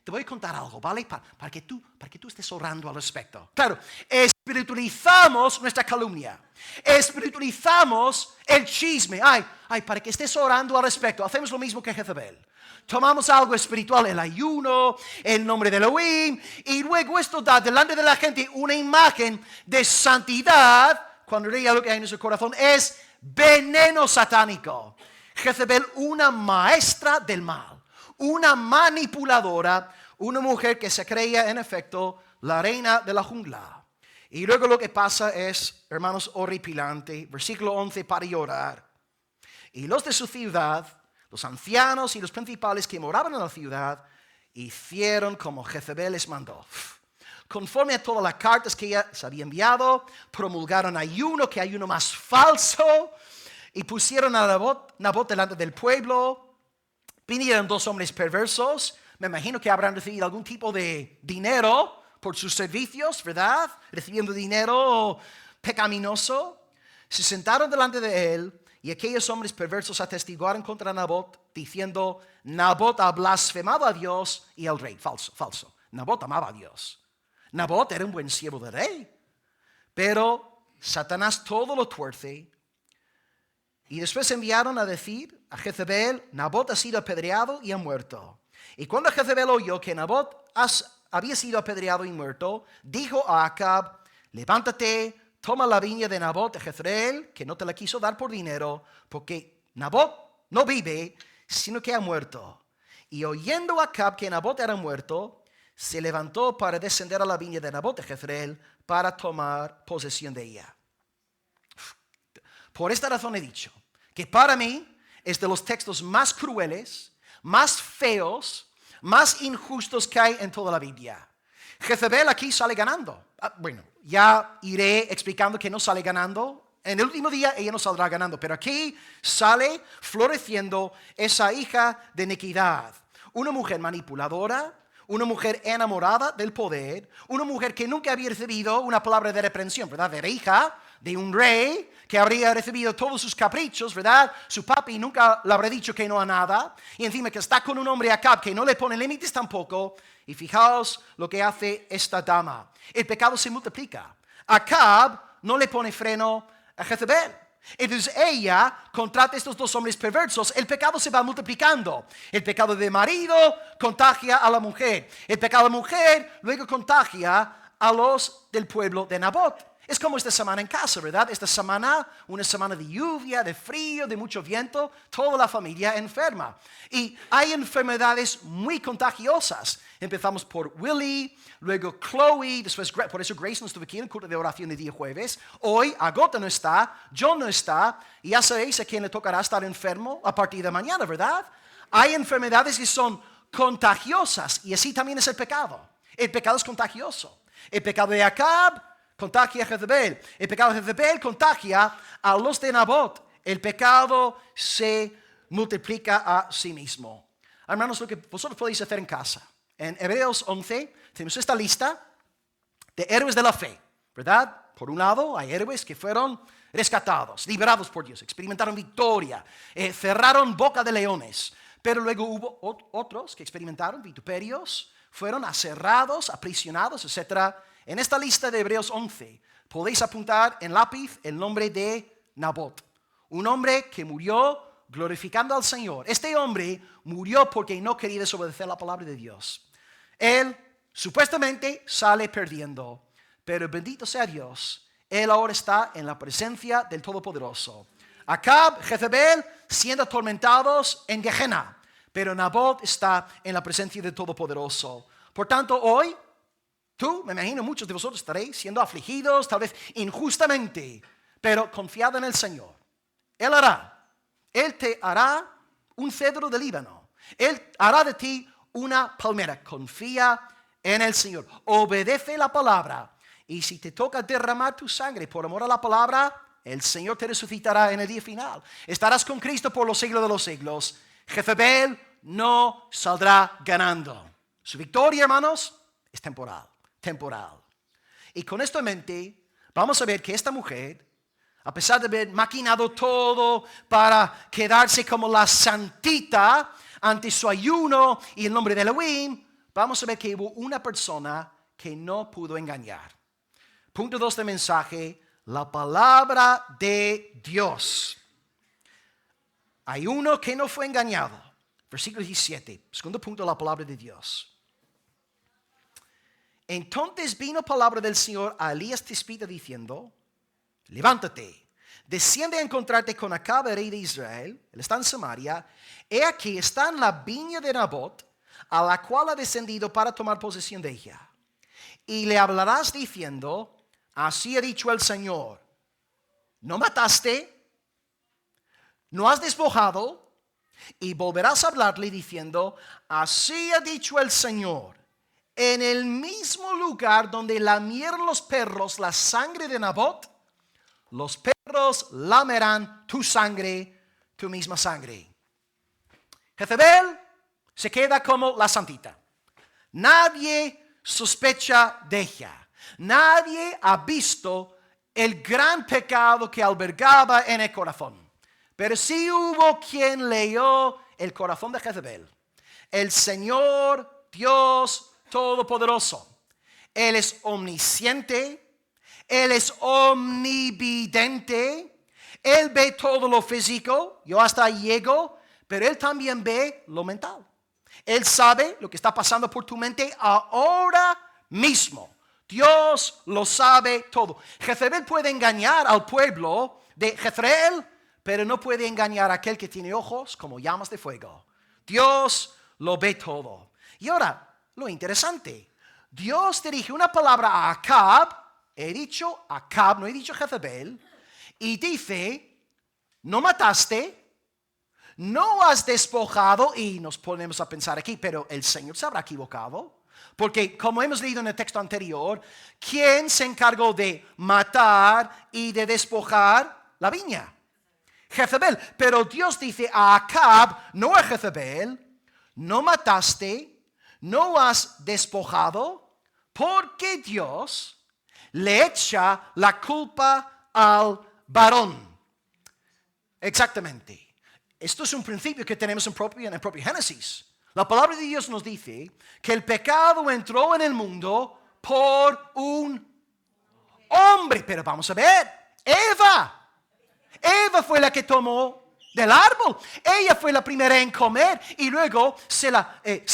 S1: te voy a contar algo, ¿vale? Para que tú estés orando al respecto. Claro, espiritualizamos nuestra calumnia. Espiritualizamos el chisme. Ay, para que estés orando al respecto. Hacemos lo mismo que Jezabel. Tomamos algo espiritual, el ayuno, el nombre de Elohim, y luego esto da delante de la gente una imagen de santidad, cuando en realidad lo que hay en nuestro corazón es veneno satánico. Jezabel, una maestra del mal, una manipuladora, una mujer que se creía en efecto la reina de la jungla. Y luego lo que pasa es, hermanos, horripilante, versículo 11, para llorar. Y los de su ciudad, los ancianos y los principales que moraban en la ciudad, hicieron como Jezabel les mandó. Conforme a todas las cartas que ella se había enviado, promulgaron ayuno, que ayuno más falso, y pusieron a Nabot delante del pueblo. Vinieron dos hombres perversos, me imagino que habrán recibido algún tipo de dinero por sus servicios, ¿verdad? Recibiendo dinero pecaminoso. Se sentaron delante de él, y aquellos hombres perversos atestiguaron contra Nabot, diciendo, Nabot ha blasfemado a Dios y al rey. Falso. Nabot amaba a Dios. Nabot era un buen siervo del rey. Pero Satanás todo lo tuerce. Y después enviaron a decir a Jezabel, Nabot ha sido apedreado y ha muerto. Y cuando Jezabel oyó que Nabot había sido apedreado y muerto, dijo a Acab, levántate, toma la viña de Nabot de Jezreel, que no te la quiso dar por dinero, porque Nabot no vive, sino que ha muerto. Y oyendo Acab que Nabot era muerto, se levantó para descender a la viña de Nabot de Jezreel para tomar posesión de ella. Por esta razón he dicho que para mí es de los textos más crueles, más feos, más injustos que hay en toda la Biblia. Jezabel aquí sale ganando. Bueno, ya iré explicando que no sale ganando. En el último día ella no saldrá ganando, pero aquí sale floreciendo esa hija de iniquidad. Una mujer manipuladora, una mujer enamorada del poder, una mujer que nunca había recibido una palabra de reprensión, ¿verdad? Era hija de un rey que habría recibido todos sus caprichos, ¿verdad? Su papi nunca le habría dicho que no a nada. Y encima que está con un hombre Acab que no le pone límites tampoco. Y fijaos lo que hace esta dama. El pecado se multiplica. Acab no le pone freno a Jezabel. Entonces ella contrata a estos dos hombres perversos. El pecado se va multiplicando. El pecado de marido contagia a la mujer. El pecado de mujer luego contagia a los del pueblo de Nabot. Es como esta semana en casa, ¿verdad? Esta semana, una semana de lluvia, de frío, de mucho viento, toda la familia enferma. Y hay enfermedades muy contagiosas. Empezamos por Willy, luego Chloe, después por eso Grace no estuvo aquí en el culto de oración el día jueves. Hoy Agota no está, John no está, y ya sabéis a quién le tocará estar enfermo a partir de mañana, ¿verdad? Hay enfermedades que son contagiosas, y así también es el pecado. El pecado es contagioso. El pecado de Acab contagia a Jezabel. El pecado de Jezabel contagia a los de Nabot. El pecado se multiplica a sí mismo. Hermanos, lo que vosotros podéis hacer en casa. En Hebreos 11 tenemos esta lista de héroes de la fe, ¿verdad? Por un lado, hay héroes que fueron rescatados, liberados por Dios, experimentaron victoria, cerraron boca de leones. Pero luego hubo otros que experimentaron vituperios, fueron aserrados, aprisionados, etc. En esta lista de Hebreos 11 podéis apuntar en lápiz el nombre de Nabot. Un hombre que murió glorificando al Señor. Este hombre murió porque no quería desobedecer la palabra de Dios. Él supuestamente sale perdiendo, pero bendito sea Dios, él ahora está en la presencia del Todopoderoso. Acab, Jezebel, siendo atormentados en Gehenna. Pero Nabot está en la presencia del Todopoderoso. Por tanto, hoy, tú, me imagino, muchos de vosotros estaréis siendo afligidos, tal vez injustamente, pero confiad en el Señor. Él te hará un cedro de Líbano. Él hará de ti una palmera. Confía en el Señor. Obedece la palabra. Y si te toca derramar tu sangre por amor a la palabra, el Señor te resucitará en el día final. Estarás con Cristo por los siglos de los siglos. Jezebel no saldrá ganando. Su victoria, hermanos, es temporal. Y con esto en mente, vamos a ver que esta mujer, a pesar de haber maquinado todo para quedarse como la santita ante su ayuno y el nombre de Elohim, vamos a ver que hubo una persona que no pudo engañar. Punto 2 del mensaje, la palabra de Dios. Hay uno que no fue engañado. Versículo 17, segundo punto, la palabra de Dios. Entonces vino palabra del Señor a Elías Tisbita diciendo, levántate, desciende a encontrarte con Acab, rey de Israel. Él está en Samaria. He aquí está en la viña de Nabot, a la cual ha descendido para tomar posesión de ella. Y le hablarás diciendo, así ha dicho el Señor, no mataste, no has despojado, y volverás a hablarle diciendo, así ha dicho el Señor, en el mismo lugar donde lamieron los perros la sangre de Nabot, los perros lamerán tu sangre, tu misma sangre. Jezebel se queda como la santita. Nadie sospecha de ella. Nadie ha visto el gran pecado que albergaba en el corazón. Pero sí hubo quien leyó el corazón de Jezebel. El Señor Dios Todopoderoso. Él es omnisciente. Él es omnividente. Él ve todo lo físico. Yo hasta ahí llego. Pero Él también ve lo mental. Él sabe lo que está pasando por tu mente ahora mismo. Dios lo sabe todo. Jezebel puede engañar al pueblo de Jezreel, pero no puede engañar a aquel que tiene ojos como llamas de fuego. Dios lo ve todo. Y ahora, lo interesante. Dios dirige una palabra a Acab. He dicho Acab, no he dicho Jezebel. Y dice, no mataste, no has despojado. Y nos ponemos a pensar aquí, pero el Señor se habrá equivocado. Porque como hemos leído en el texto anterior, ¿quién se encargó de matar y de despojar la viña? Jezebel. Pero Dios dice a Acab, no a Jezebel, no mataste, no has despojado, porque Dios le echa la culpa al varón. Exactamente. Esto es un principio que tenemos en el propio Génesis. La palabra de Dios nos dice que el pecado entró en el mundo por un hombre. Pero vamos a ver, Eva fue la que tomó del árbol. Ella fue la primera en comer y luego se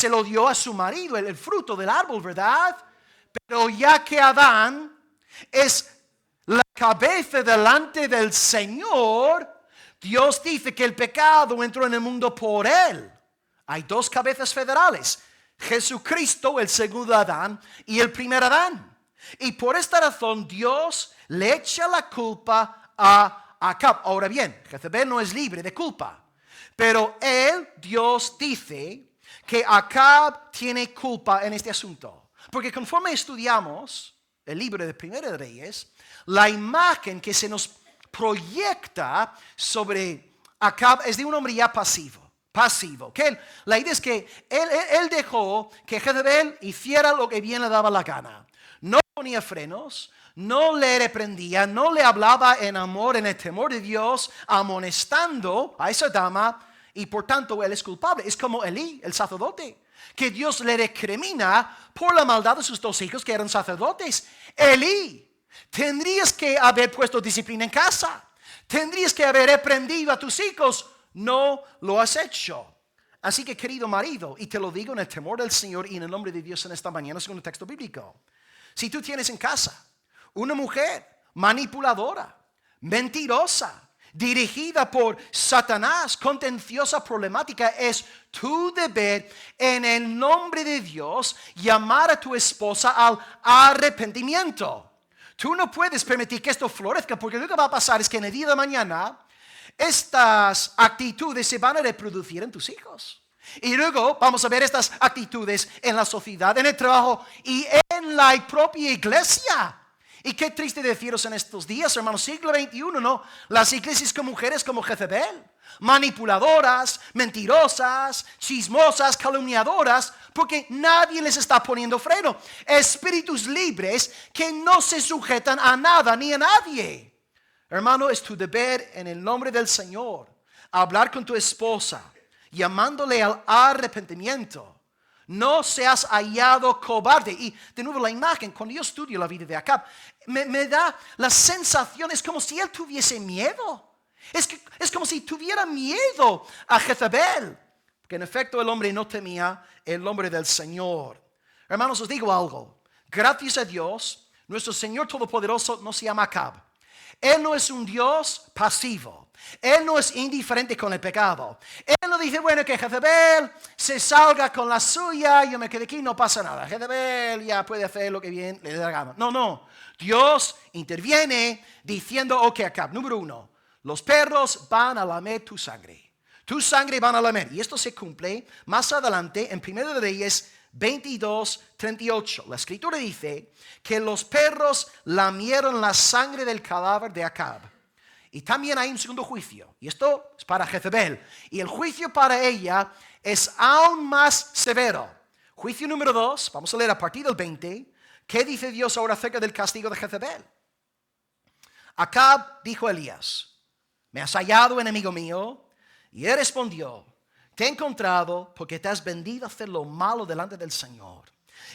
S1: lo dio a su marido, el fruto del árbol, ¿verdad? Pero ya que Adán es la cabeza delante del Señor, Dios dice que el pecado entró en el mundo por él. Hay dos cabezas federales, Jesucristo, el segundo Adán, y el primer Adán. Y por esta razón Dios le echa la culpa a Acab. Ahora bien, Jezebel no es libre de culpa. Pero Dios dice que Acab tiene culpa en este asunto. Porque conforme estudiamos el libro de Primera de Reyes, la imagen que se nos proyecta sobre Acab es de un hombre ya pasivo. Que la idea es que él dejó que Jezebel hiciera lo que bien le daba la gana. No ponía frenos, no le reprendía, no le hablaba en amor, en el temor de Dios, amonestando a esa dama, y por tanto él es culpable. Es como Elí, el sacerdote, que Dios le recrimina por la maldad de sus dos hijos que eran sacerdotes. Elí, tendrías que haber puesto disciplina en casa, tendrías que haber reprendido a tus hijos. No lo has hecho. Así que, querido marido, y te lo digo en el temor del Señor y en el nombre de Dios en esta mañana, según el texto bíblico. Si tú tienes en casa una mujer manipuladora, mentirosa, dirigida por Satanás, contenciosa, problemática, es tu deber en el nombre de Dios llamar a tu esposa al arrepentimiento. Tú no puedes permitir que esto florezca, porque lo que va a pasar es que en el día de mañana estas actitudes se van a reproducir en tus hijos. Y luego vamos a ver estas actitudes en la sociedad, en el trabajo y en la propia iglesia. Y qué triste deciros en estos días, hermanos, siglo XXI, ¿no? Las iglesias con mujeres como Jezebel, manipuladoras, mentirosas, chismosas, calumniadoras, porque nadie les está poniendo freno. Espíritus libres que no se sujetan a nada ni a nadie. Hermano, es tu deber en el nombre del Señor hablar con tu esposa, llamándole al arrepentimiento. No seas hallado cobarde. Y de nuevo la imagen, cuando yo estudio la vida de Acab, me da la sensación, es como si él tuviese miedo. Es como si tuviera miedo a Jezabel. Porque en efecto el hombre no temía el nombre del Señor. Hermanos, os digo algo. Gracias a Dios, nuestro Señor Todopoderoso no se llama Acab. Él no es un Dios pasivo. Él no es indiferente con el pecado. Él no dice, bueno, que Jezabel se salga con la suya, yo me quedé aquí, no pasa nada. Jezabel ya puede hacer lo que bien le dé la gana. No. Dios interviene diciendo, ok, Acab, número 1, los perros van a lamer tu sangre. Tu sangre van a lamer. Y esto se cumple más adelante en 1 Reyes 22:38. La escritura dice que los perros lamieron la sangre del cadáver de Acab. Y también hay un segundo juicio. Y esto es para Jezebel. Y el juicio para ella es aún más severo. Juicio número 2. Vamos a leer a partir del 20. ¿Qué dice Dios ahora acerca del castigo de Jezebel? Acab dijo a Elías: me has hallado, enemigo mío. Y él respondió: te he encontrado porque te has vendido a hacer lo malo delante del Señor.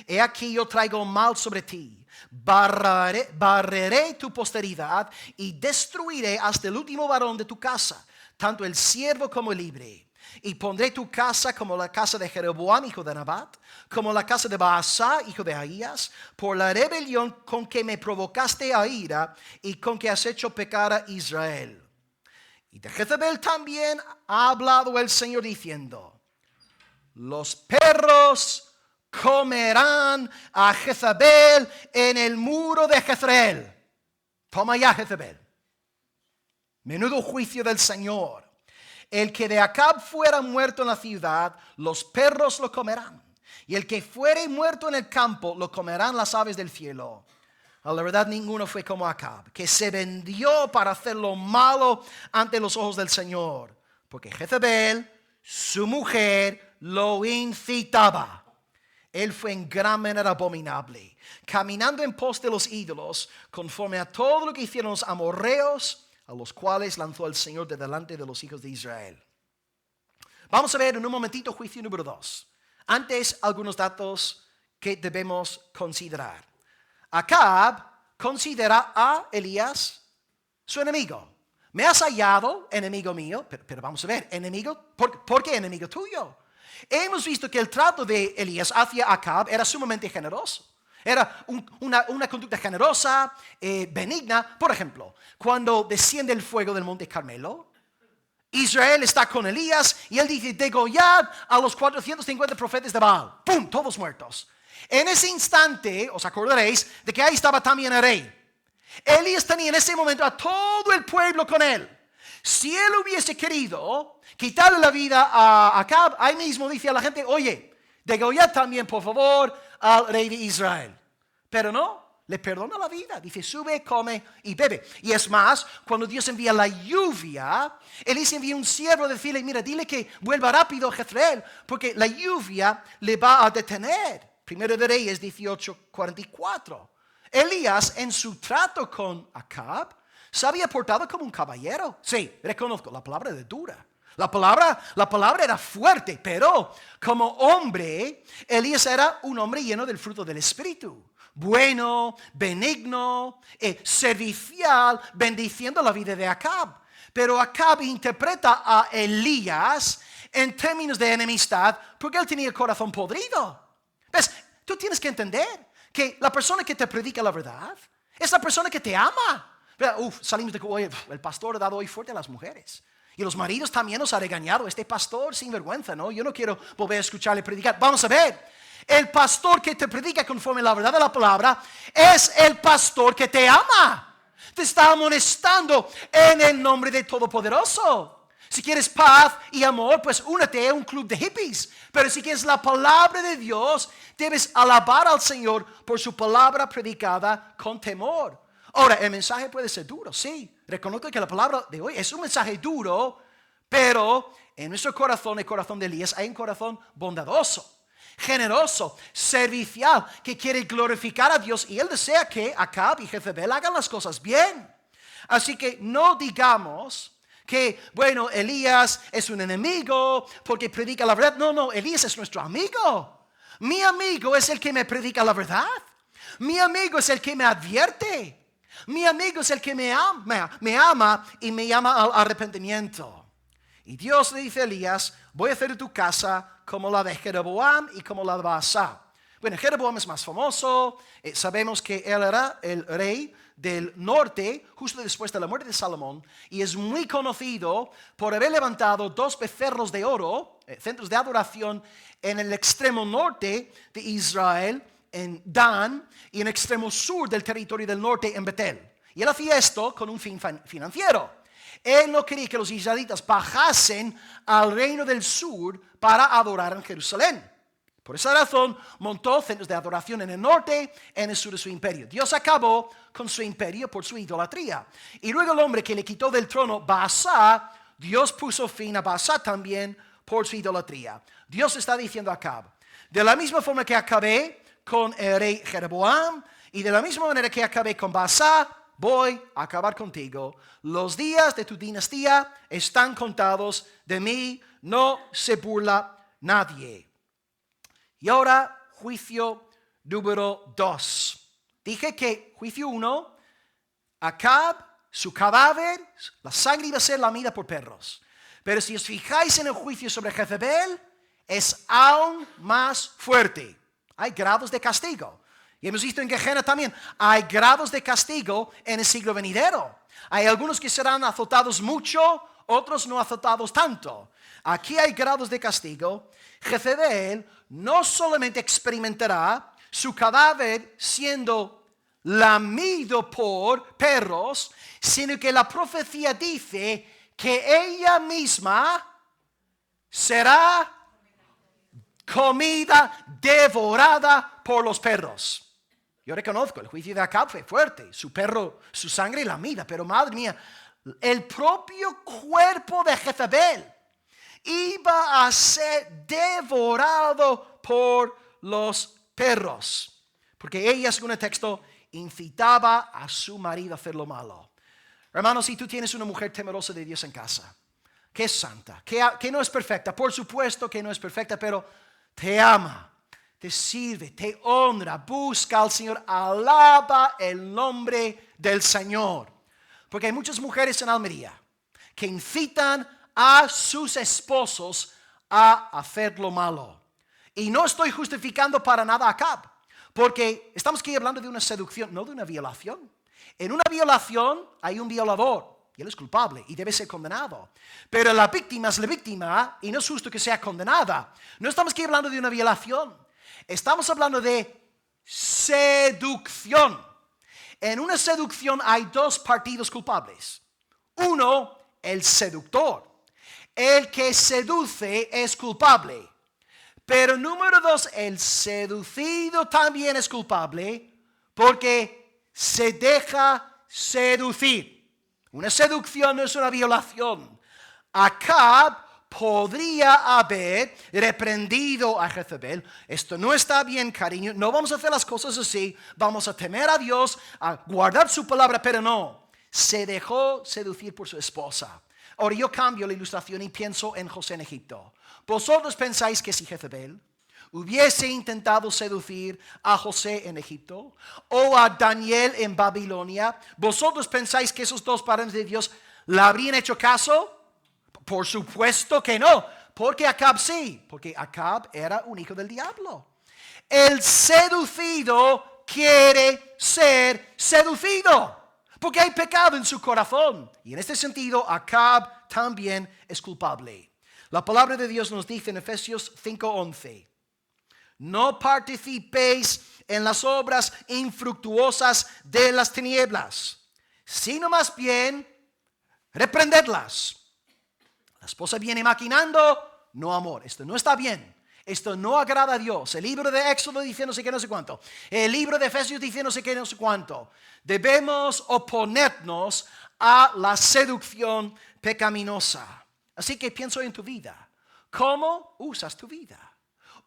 S1: He aquí yo traigo mal sobre ti. Barreré tu posteridad y destruiré hasta el último varón de tu casa, tanto el siervo como el libre. Y pondré tu casa como la casa de Jeroboam, hijo de Nabat, como la casa de Baasá, hijo de Ahías, por la rebelión con que me provocaste a ira y con que has hecho pecar a Israel. Y de Jezebel también ha hablado el Señor diciendo: los perros comerán a Jezebel en el muro de Jezreel. Toma ya, Jezebel. Menudo juicio del Señor. El que de Acab fuera muerto en la ciudad, los perros lo comerán. Y el que fuere muerto en el campo, lo comerán las aves del cielo. A la verdad, ninguno fue como Acab, que se vendió para hacer lo malo ante los ojos del Señor. Porque Jezebel, su mujer, lo incitaba. Él fue en gran manera abominable, caminando en pos de los ídolos, conforme a todo lo que hicieron los amorreos, a los cuales lanzó el Señor de delante de los hijos de Israel. Vamos a ver en un momentito juicio número 2. Antes, algunos datos que debemos considerar. Acab considera a Elías su enemigo. Me has hallado, enemigo mío, pero vamos a ver, enemigo, ¿por qué enemigo tuyo? Hemos visto que el trato de Elías hacia Acab era sumamente generoso. Era una conducta generosa, benigna. Por ejemplo, cuando desciende el fuego del monte Carmelo, Israel está con Elías y él dice: degollad a los 450 profetas de Baal. ¡Pum! Todos muertos. En ese instante, os acordaréis de que ahí estaba también el rey. Elías tenía en ese momento a todo el pueblo con él. Si él hubiese querido quitarle la vida a Acab, ahí mismo dice a la gente: oye, degollad también por favor al rey de Israel. Pero no, le perdona la vida. Dice: sube, come y bebe. Y es más, cuando Dios envía la lluvia, Elías envía un siervo a decirle: mira, dile que vuelva rápido a Jezreel, porque la lluvia le va a detener. 1 Reyes 18:44. Elías, en su trato con Acab, se había portado como un caballero. Sí, reconozco, la palabra era dura. La palabra era fuerte, pero como hombre, Elías era un hombre lleno del fruto del Espíritu. Bueno, benigno, servicial, bendiciendo la vida de Acab. Pero Acab interpreta a Elías en términos de enemistad porque él tenía el corazón podrido. ¿Ves? Tú tienes que entender que la persona que te predica la verdad es la persona que te ama. Salimos de oye, el pastor ha dado hoy fuerte a las mujeres. Y los maridos también nos ha regañado. Este pastor sin vergüenza, ¿no? Yo no quiero volver a escucharle predicar. Vamos a ver. El pastor que te predica conforme la verdad de la palabra es el pastor que te ama. Te está amonestando en el nombre de Todopoderoso. Si quieres paz y amor, pues únete a un club de hippies. Pero si quieres la palabra de Dios, debes alabar al Señor por su palabra predicada con temor. Ahora, el mensaje puede ser duro, sí. Reconozco que la palabra de hoy es un mensaje duro, pero en nuestro corazón, el corazón de Elías, hay un corazón bondadoso, generoso, servicial, que quiere glorificar a Dios. Y él desea que Acab y Jezebel hagan las cosas bien. Así que no digamos que, bueno, Elías es un enemigo porque predica la verdad. No, Elías es nuestro amigo. Mi amigo es el que me predica la verdad. Mi amigo es el que me advierte. Mi amigo es el que me ama y me llama al arrepentimiento. Y Dios le dice a Elías, voy a hacer de tu casa como la de Jeroboam y como la de Baasa. Bueno, Jeroboam es más famoso. Sabemos que él era el rey del norte, justo después de la muerte de Salomón, y es muy conocido por haber levantado 2 becerros de oro, centros de adoración en el extremo norte de Israel, en Dan, y en el extremo sur del territorio del norte, en Betel. Y él hacía esto con un fin financiero. Él no quería que los israelitas bajasen al reino del sur para adorar en Jerusalén. Por esa razón montó centros de adoración en el norte, en el sur de su imperio. Dios acabó con su imperio por su idolatría. Y luego el hombre que le quitó del trono Baasa, Dios puso fin a Baasa también por su idolatría. Dios está diciendo a Acab, de la misma forma que acabé con el rey Jeroboam y de la misma manera que acabé con Baasa, voy a acabar contigo. Los días de tu dinastía están contados. De mí no se burla nadie. Y ahora, juicio número 2. Dije que juicio 1, Acab, su cadáver, la sangre iba a ser lamida por perros. Pero si os fijáis en el juicio sobre Jezebel, es aún más fuerte. Hay grados de castigo. Y hemos visto en Gehenna también, hay grados de castigo en el siglo venidero. Hay algunos que serán azotados mucho, otros no azotados tanto. Aquí hay grados de castigo. Jezebel no solamente experimentará su cadáver siendo lamido por perros, sino que la profecía dice que ella misma será comida devorada por los perros. Yo reconozco, el juicio de Acab fue fuerte, su perro, su sangre lamida, pero madre mía, el propio cuerpo de Jezebel iba a ser devorado por los perros, porque ella, según el texto, incitaba a su marido a hacer lo malo. Hermanos, si tú tienes una mujer temerosa de Dios en casa, que es santa, que no es perfecta, por supuesto que no es perfecta, pero te ama, te sirve, te honra, busca al Señor, alaba el nombre del Señor. Porque hay muchas mujeres en Almería que incitan a sus esposos a hacer lo malo. Y no estoy justificando para nada a Acab, porque estamos aquí hablando de una seducción, no de una violación. En una violación hay un violador. Y él es culpable y debe ser condenado. Pero la víctima es la víctima y no es justo que sea condenada. No estamos aquí hablando de una violación. Estamos hablando de seducción. En una seducción hay 2 partidos culpables. Uno, el seductor. El que seduce es culpable. Pero número 2, el seducido también es culpable porque se deja seducir. Una seducción no es una violación. Acab podría haber reprendido a Jezebel. Esto no está bien, cariño. No vamos a hacer las cosas así. Vamos a temer a Dios, a guardar su palabra, pero no. Se dejó seducir por su esposa. Ahora yo cambio la ilustración y pienso en José en Egipto. ¿Vosotros pensáis que si Jezebel hubiese intentado seducir a José en Egipto o a Daniel en Babilonia, vosotros pensáis que esos 2 varones de Dios le habrían hecho caso? Por supuesto que no, porque Acab sí, porque Acab era un hijo del diablo. El seducido quiere ser seducido. porque hay pecado en su corazón. Y en este sentido, Acab también es culpable. La palabra de Dios nos dice en Efesios 5:11, no participéis en las obras infructuosas de las tinieblas, sino más bien reprendedlas. La esposa viene maquinando, no amor, esto no está bien. Esto no agrada a Dios. El libro de Éxodo dice no sé qué, no sé cuánto. El libro de Efesios dice no sé qué, no sé cuánto. Debemos oponernos a la seducción pecaminosa. Así que pienso en tu vida. ¿Cómo usas tu vida?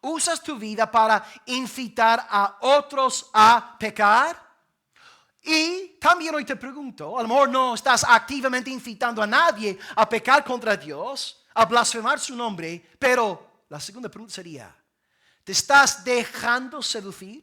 S1: ¿Usas tu vida para incitar a otros a pecar? Y también hoy te pregunto, a lo mejor no estás activamente incitando a nadie a pecar contra Dios, a blasfemar su nombre, pero la segunda pregunta sería, ¿te estás dejando seducir?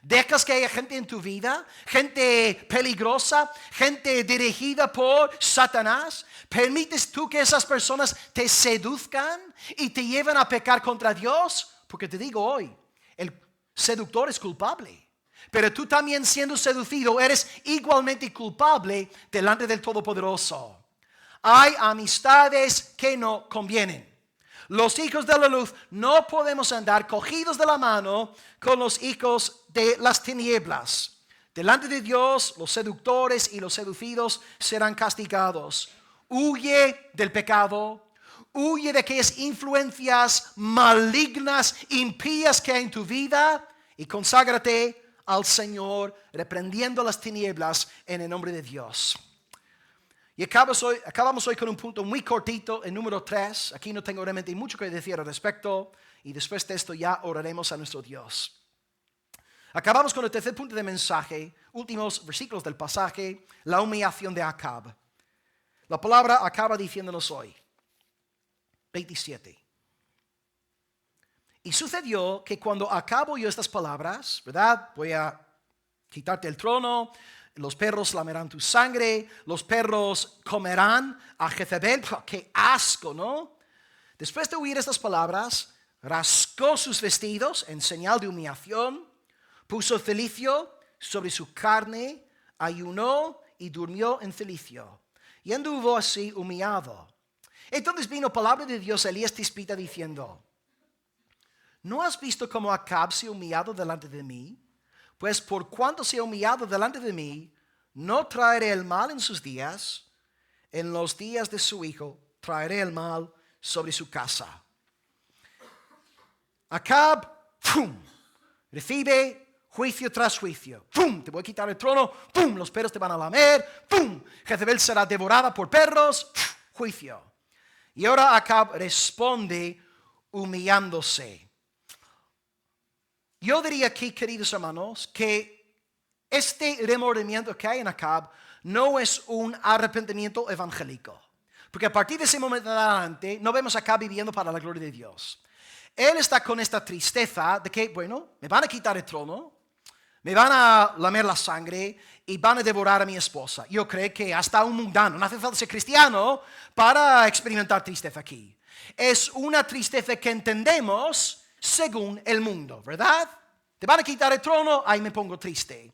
S1: ¿Dejas que haya gente en tu vida? ¿Gente peligrosa? ¿Gente dirigida por Satanás? ¿Permites tú que esas personas te seduzcan y te lleven a pecar contra Dios? Porque te digo hoy, el seductor es culpable. Pero tú también siendo seducido eres igualmente culpable delante del Todopoderoso. Hay amistades que no convienen. Los hijos de la luz no podemos andar cogidos de la mano con los hijos de las tinieblas. Delante de Dios, los seductores y los seducidos serán castigados. Huye del pecado, huye de aquellas influencias malignas, impías que hay en tu vida y conságrate al Señor, reprendiendo las tinieblas en el nombre de Dios. Y acabamos hoy con un punto muy cortito, el número 3. Aquí no tengo realmente mucho que decir al respecto. Y después de esto ya oraremos a nuestro Dios. Acabamos con el tercer punto de mensaje, últimos versículos del pasaje, la humillación de Acab. La palabra acaba diciéndonos hoy, 27. Y sucedió que cuando Acab oyó estas palabras, ¿verdad? Voy a quitarte el trono. Los perros lamerán tu sangre, los perros comerán a Jezebel. ¡Qué asco!, ¿no? Después de oír estas palabras, rascó sus vestidos en señal de humillación, puso cilicio sobre su carne, ayunó y durmió en cilicio. Y anduvo así humillado. Entonces vino palabra de Dios a Elías Tisbita diciendo, ¿no has visto cómo Acab se ha humillado delante de mí? Pues por cuanto se ha humillado delante de mí, no traeré el mal en sus días, en los días de su hijo traeré el mal sobre su casa. Acab, ¡pum!, recibe juicio tras juicio. ¡Pum!, te voy a quitar el trono. ¡Pum!, los perros te van a lamer. ¡Pum!, Jezebel será devorada por perros. ¡Pum!, juicio. Y ahora Acab responde humillándose. Yo diría aquí, queridos hermanos, que este remordimiento que hay en Acab no es un arrepentimiento evangélico. Porque a partir de ese momento en adelante no vemos a Acab viviendo para la gloria de Dios. Él está con esta tristeza de que, bueno, me van a quitar el trono, me van a lamer la sangre y van a devorar a mi esposa. Yo creo que hasta un mundano, no hace falta ser cristiano para experimentar tristeza aquí. Es una tristeza que entendemos según el mundo, ¿verdad? Te van a quitar el trono, ahí me pongo triste.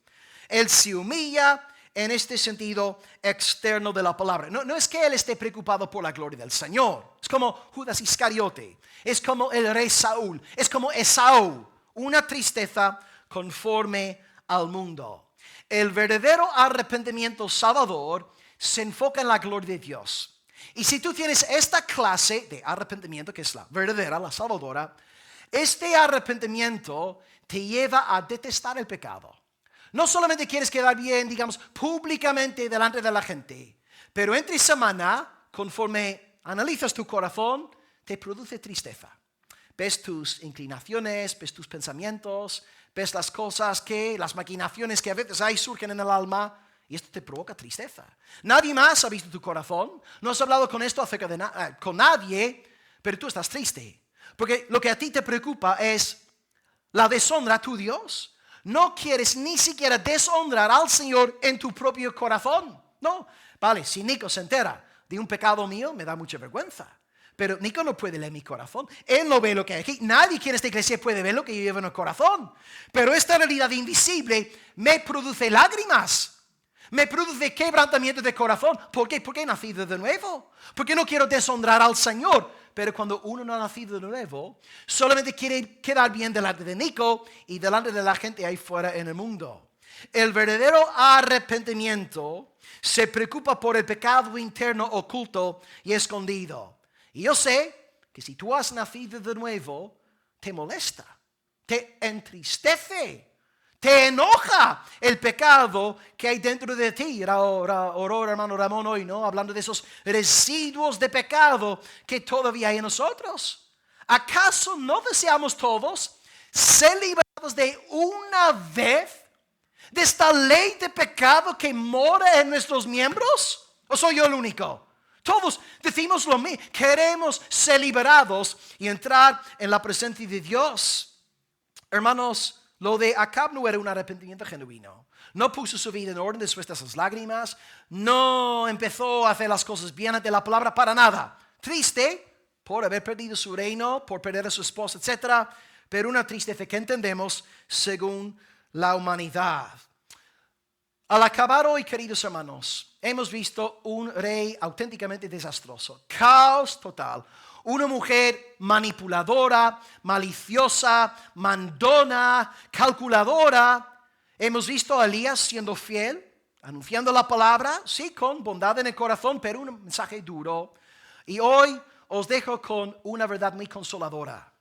S1: Él se humilla en este sentido externo de la palabra. No es que él esté preocupado por la gloria del Señor. Es como Judas Iscariote, es como el rey Saúl, es como Esaú, una tristeza conforme al mundo. El verdadero arrepentimiento salvador se enfoca en la gloria de Dios. Y si tú tienes esta clase de arrepentimiento, que es la verdadera, la salvadora, este arrepentimiento te lleva a detestar el pecado. No solamente quieres quedar bien, digamos, públicamente delante de la gente, pero entre semana, conforme analizas tu corazón, te produce tristeza. Ves tus inclinaciones, ves tus pensamientos, ves las cosas las maquinaciones que a veces ahí surgen en el alma, y esto te provoca tristeza. Nadie más ha visto tu corazón, no has hablado con esto con nadie, pero tú estás triste. Porque lo que a ti te preocupa es la deshonra a tu Dios. No quieres ni siquiera deshonrar al Señor en tu propio corazón. No, vale, si Nico se entera de un pecado mío, me da mucha vergüenza. Pero Nico no puede leer mi corazón. Él no ve lo que hay aquí. Nadie aquí en esta iglesia puede ver lo que yo llevo en el corazón. Pero esta realidad invisible me produce lágrimas. Me produce quebrantamiento de corazón. ¿Por qué? Porque he nacido de nuevo. Porque no quiero deshonrar al Señor. Pero cuando uno no ha nacido de nuevo, solamente quiere quedar bien delante de Nico y delante de la gente ahí fuera en el mundo. El verdadero arrepentimiento se preocupa por el pecado interno oculto y escondido. Y yo sé que si tú has nacido de nuevo, te molesta, te entristece, te enoja el pecado que hay dentro de ti. Oró hermano Ramón hoy, ¿no? Hablando de esos residuos de pecado que todavía hay en nosotros. ¿Acaso no deseamos todos ser liberados de una vez de esta ley de pecado que mora en nuestros miembros? ¿O soy yo el único? Todos decimos lo mismo. Queremos ser liberados y entrar en la presencia de Dios. Hermanos, lo de Acab no era un arrepentimiento genuino. No puso su vida en orden después de esas lágrimas. No empezó a hacer las cosas bien ante la palabra para nada. Triste por haber perdido su reino, por perder a su esposa, etc. Pero una tristeza que entendemos según la humanidad. Al acabar hoy, queridos hermanos, hemos visto un rey auténticamente desastroso. Caos total. Una mujer manipuladora, maliciosa, mandona, calculadora. Hemos visto a Elías siendo fiel, anunciando la palabra, sí, con bondad en el corazón, pero un mensaje duro. Y hoy os dejo con una verdad muy consoladora.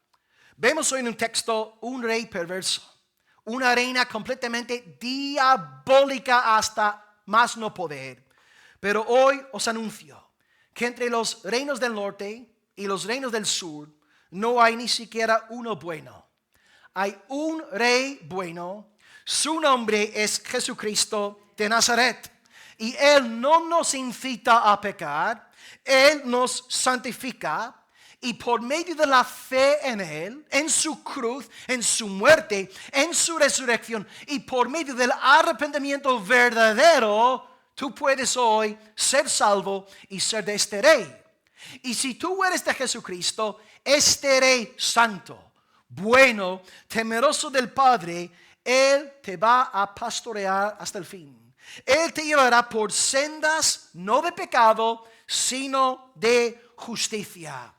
S1: Vemos hoy en un texto un rey perverso, una reina completamente diabólica hasta más no poder. Pero hoy os anuncio que entre los reinos del norte y los reinos del sur no hay ni siquiera uno bueno. Hay un rey bueno, su nombre es Jesucristo de Nazaret. Y Él no nos incita a pecar, Él nos santifica. Y por medio de la fe en Él, en su cruz, en su muerte, en su resurrección, y por medio del arrepentimiento verdadero, tú puedes hoy ser salvo y ser de este rey. Y si tú eres de Jesucristo, este rey santo, bueno, temeroso del Padre, Él te va a pastorear hasta el fin. Él te llevará por sendas no de pecado, sino de justicia.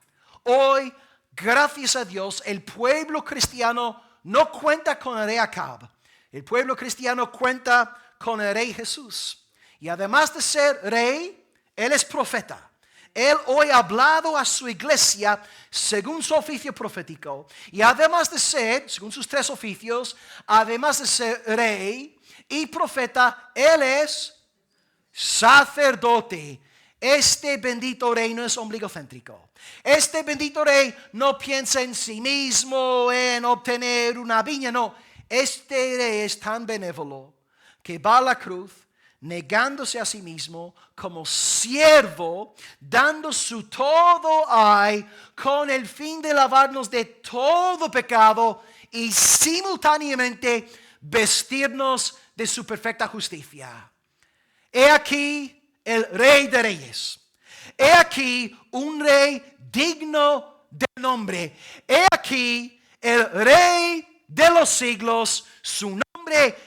S1: Hoy, gracias a Dios, el pueblo cristiano no cuenta con el rey Acab. El pueblo cristiano cuenta con el rey Jesús. Y además de ser rey, Él es profeta. Él hoy ha hablado a su iglesia según su oficio profético. Y además de ser, según sus tres oficios, además de ser rey y profeta, Él es sacerdote. Este bendito rey no es ombligocéntrico. Este bendito rey no piensa en sí mismo, en obtener una viña. No, este rey es tan benévolo que va a la cruz, negándose a sí mismo como siervo, dando su todo hay con el fin de lavarnos de todo pecado y simultáneamente vestirnos de su perfecta justicia. He aquí el Rey de Reyes. He aquí un rey digno del nombre. He aquí el Rey de los siglos, su nombre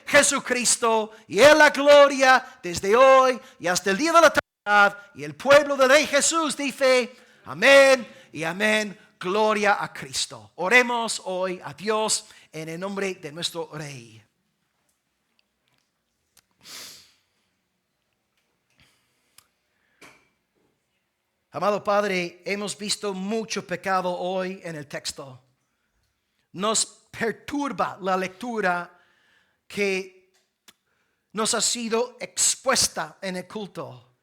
S1: Jesucristo, y en la gloria desde hoy y hasta el día de la eternidad. Y el pueblo del Rey Jesús dice amén y amén. Gloria a Cristo. Oremos hoy a Dios en el nombre de nuestro Rey. Amado Padre, hemos visto mucho pecado hoy en el texto. Nos perturba la lectura que nos ha sido expuesta en el culto.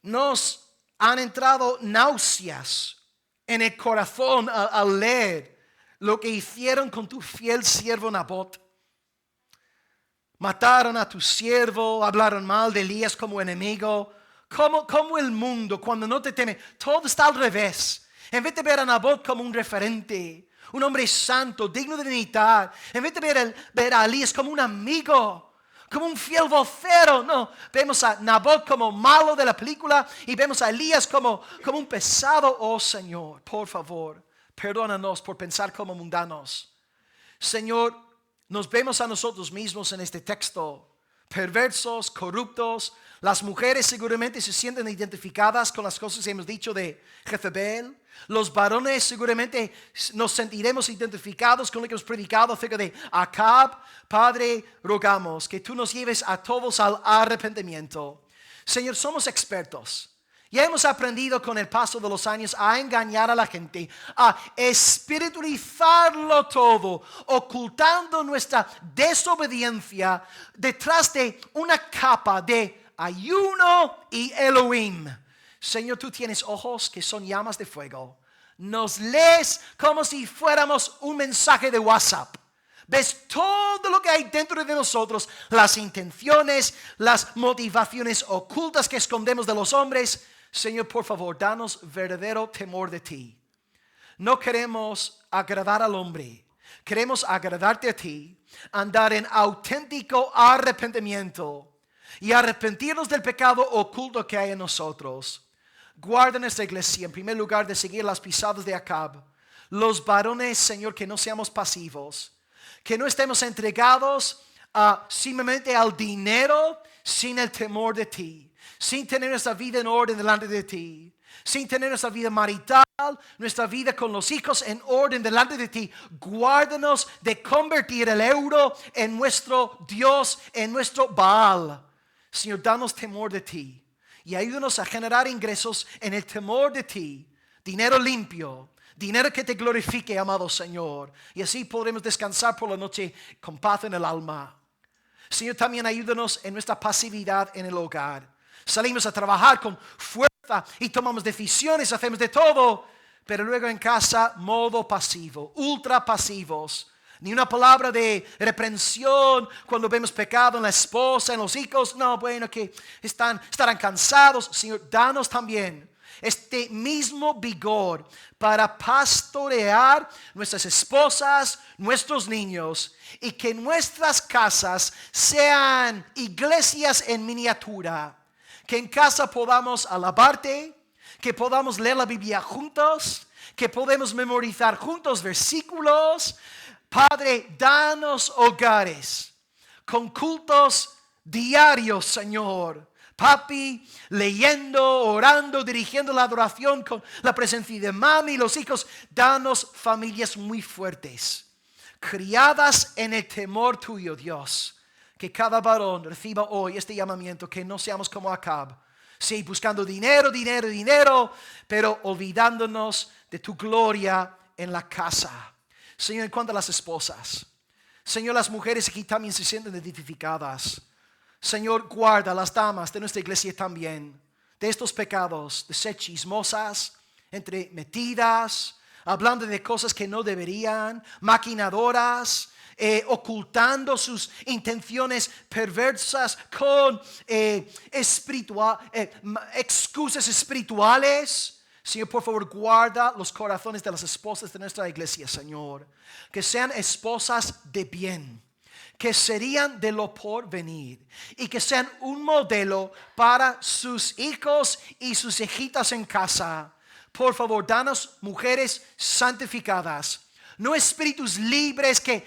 S1: Nos han entrado náuseas en el corazón al leer lo que hicieron con tu fiel siervo Nabot. Mataron a tu siervo, hablaron mal de Elías como enemigo. Como el mundo, cuando no te teme, todo está al revés. En vez de ver a Nabot como un referente, un hombre santo, digno de imitar, en vez de ver a Elías como un amigo, como un fiel vocero, no, vemos a Nabot como malo de la película y vemos a Elías como un pesado. Oh Señor, por favor, perdónanos por pensar como mundanos. Señor, nos vemos a nosotros mismos en este texto. perversos, corruptos. Las mujeres seguramente se sienten identificadas con las cosas que hemos dicho de Jezabel. Los varones seguramente nos sentiremos identificados con lo que hemos predicado acerca de Acab. Padre, rogamos que tú nos lleves a todos al arrepentimiento. Señor, somos expertos. Ya hemos aprendido con el paso de los años a engañar a la gente, a espiritualizarlo todo, ocultando nuestra desobediencia detrás de una capa de ayuno y Elohim. Señor, tú tienes ojos que son llamas de fuego. Nos lees como si fuéramos un mensaje de WhatsApp. Ves todo lo que hay dentro de nosotros, las intenciones, las motivaciones ocultas que escondemos de los hombres. Señor, por favor, danos verdadero temor de ti. No queremos agradar al hombre. Queremos agradarte a ti, andar en auténtico arrepentimiento y arrepentirnos del pecado oculto que hay en nosotros. Guarda nuestra iglesia en primer lugar de seguir las pisadas de Acab. Los varones, Señor, que no seamos pasivos, que no estemos entregados simplemente al dinero sin el temor de ti, sin tener nuestra vida en orden delante de ti, sin tener nuestra vida marital, nuestra vida con los hijos en orden delante de ti. Guárdanos de convertir el euro en nuestro Dios, en nuestro Baal. Señor, danos temor de ti y ayúdanos a generar ingresos en el temor de ti, dinero limpio, dinero que te glorifique, amado Señor, y así podremos descansar por la noche con paz en el alma. Señor, también ayúdanos en nuestra pasividad en el hogar. Salimos a trabajar con fuerza y tomamos decisiones, hacemos de todo, pero luego en casa modo pasivo, ultra pasivos. Ni una palabra de reprensión cuando vemos pecado en la esposa, en los hijos. No, bueno, que estarán cansados. Señor, danos también este mismo vigor para pastorear nuestras esposas, nuestros niños, y que nuestras casas sean iglesias en miniatura. Que en casa podamos alabarte, que podamos leer la Biblia juntos, que podamos memorizar juntos versículos. Padre, danos hogares con cultos diarios, Señor. Papi, leyendo, orando, dirigiendo la adoración con la presencia de mami y los hijos. Danos familias muy fuertes, criadas en el temor tuyo, Dios. Que cada varón reciba hoy este llamamiento, que no seamos como Acab. Sí, buscando dinero, pero olvidándonos de tu gloria en la casa. Señor, en cuanto a las esposas, Señor, las mujeres aquí también se sienten identificadas. Señor, guarda a las damas de nuestra iglesia también de estos pecados, de ser chismosas, entremetidas, hablando de cosas que no deberían, maquinadoras, ocultando sus intenciones perversas con excusas espirituales. Señor, por favor, guarda los corazones de las esposas de nuestra iglesia, Señor. Que sean esposas de bien, que serían de lo por venir, y que sean un modelo para sus hijos y sus hijitas en casa. Por favor, danos mujeres santificadas. No espíritus libres que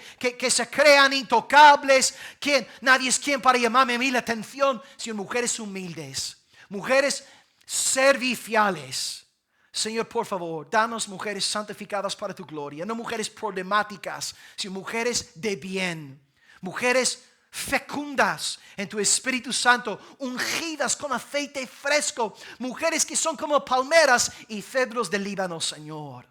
S1: se crean intocables, que nadie es quien para llamarme a mí la atención, sino mujeres humildes, mujeres serviciales. Señor, por favor, danos mujeres santificadas para tu gloria, no mujeres problemáticas, sino mujeres de bien, mujeres fecundas en tu Espíritu Santo, ungidas con aceite fresco, mujeres que son como palmeras y cedros del Líbano, Señor.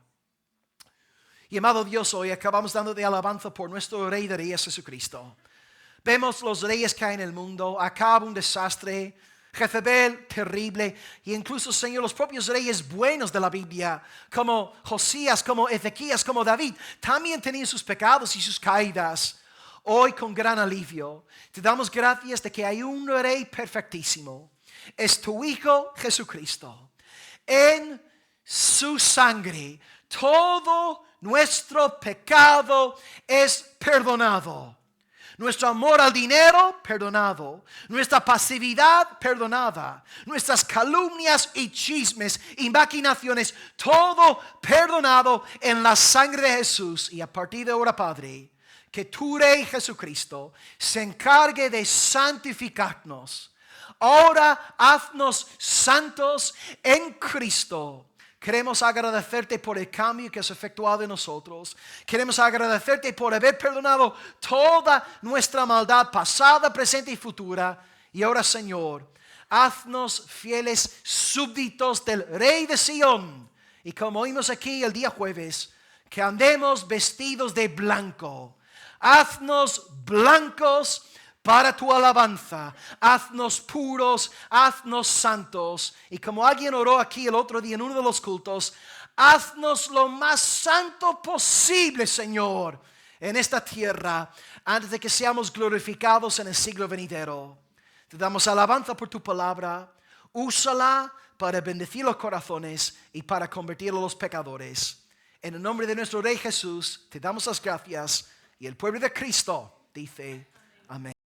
S1: Y amado Dios, hoy acabamos dando de alabanza por nuestro Rey de Reyes, Jesucristo. Vemos los reyes que hay en el mundo. Acab, un desastre. Jezabel, terrible. Y incluso, Señor, los propios reyes buenos de la Biblia, como Josías, como Ezequías, como David, también tenían sus pecados y sus caídas. Hoy, con gran alivio, te damos gracias de que hay un rey perfectísimo. Es tu Hijo Jesucristo. En su sangre, todo nuestro pecado es perdonado. Nuestro amor al dinero, perdonado. Nuestra pasividad, perdonada. Nuestras calumnias y chismes y maquinaciones, todo perdonado en la sangre de Jesús. Y a partir de ahora, Padre, que tu Rey Jesucristo se encargue de santificarnos. Ahora haznos santos en Cristo. Queremos agradecerte por el cambio que has efectuado en nosotros. Queremos agradecerte por haber perdonado toda nuestra maldad pasada, presente y futura. Y ahora, Señor, haznos fieles súbditos del Rey de Sion. Y como oímos aquí el día jueves, que andemos vestidos de blanco. Haznos blancos para tu alabanza. Haznos puros, haznos santos. Y como alguien oró aquí el otro día en uno de los cultos, haznos lo más santo posible, Señor, en esta tierra, antes de que seamos glorificados en el siglo venidero. Te damos alabanza por tu palabra. Úsala para bendecir los corazones y para convertir a los pecadores. En el nombre de nuestro Rey Jesús, te damos las gracias. Y el pueblo de Cristo dice amén.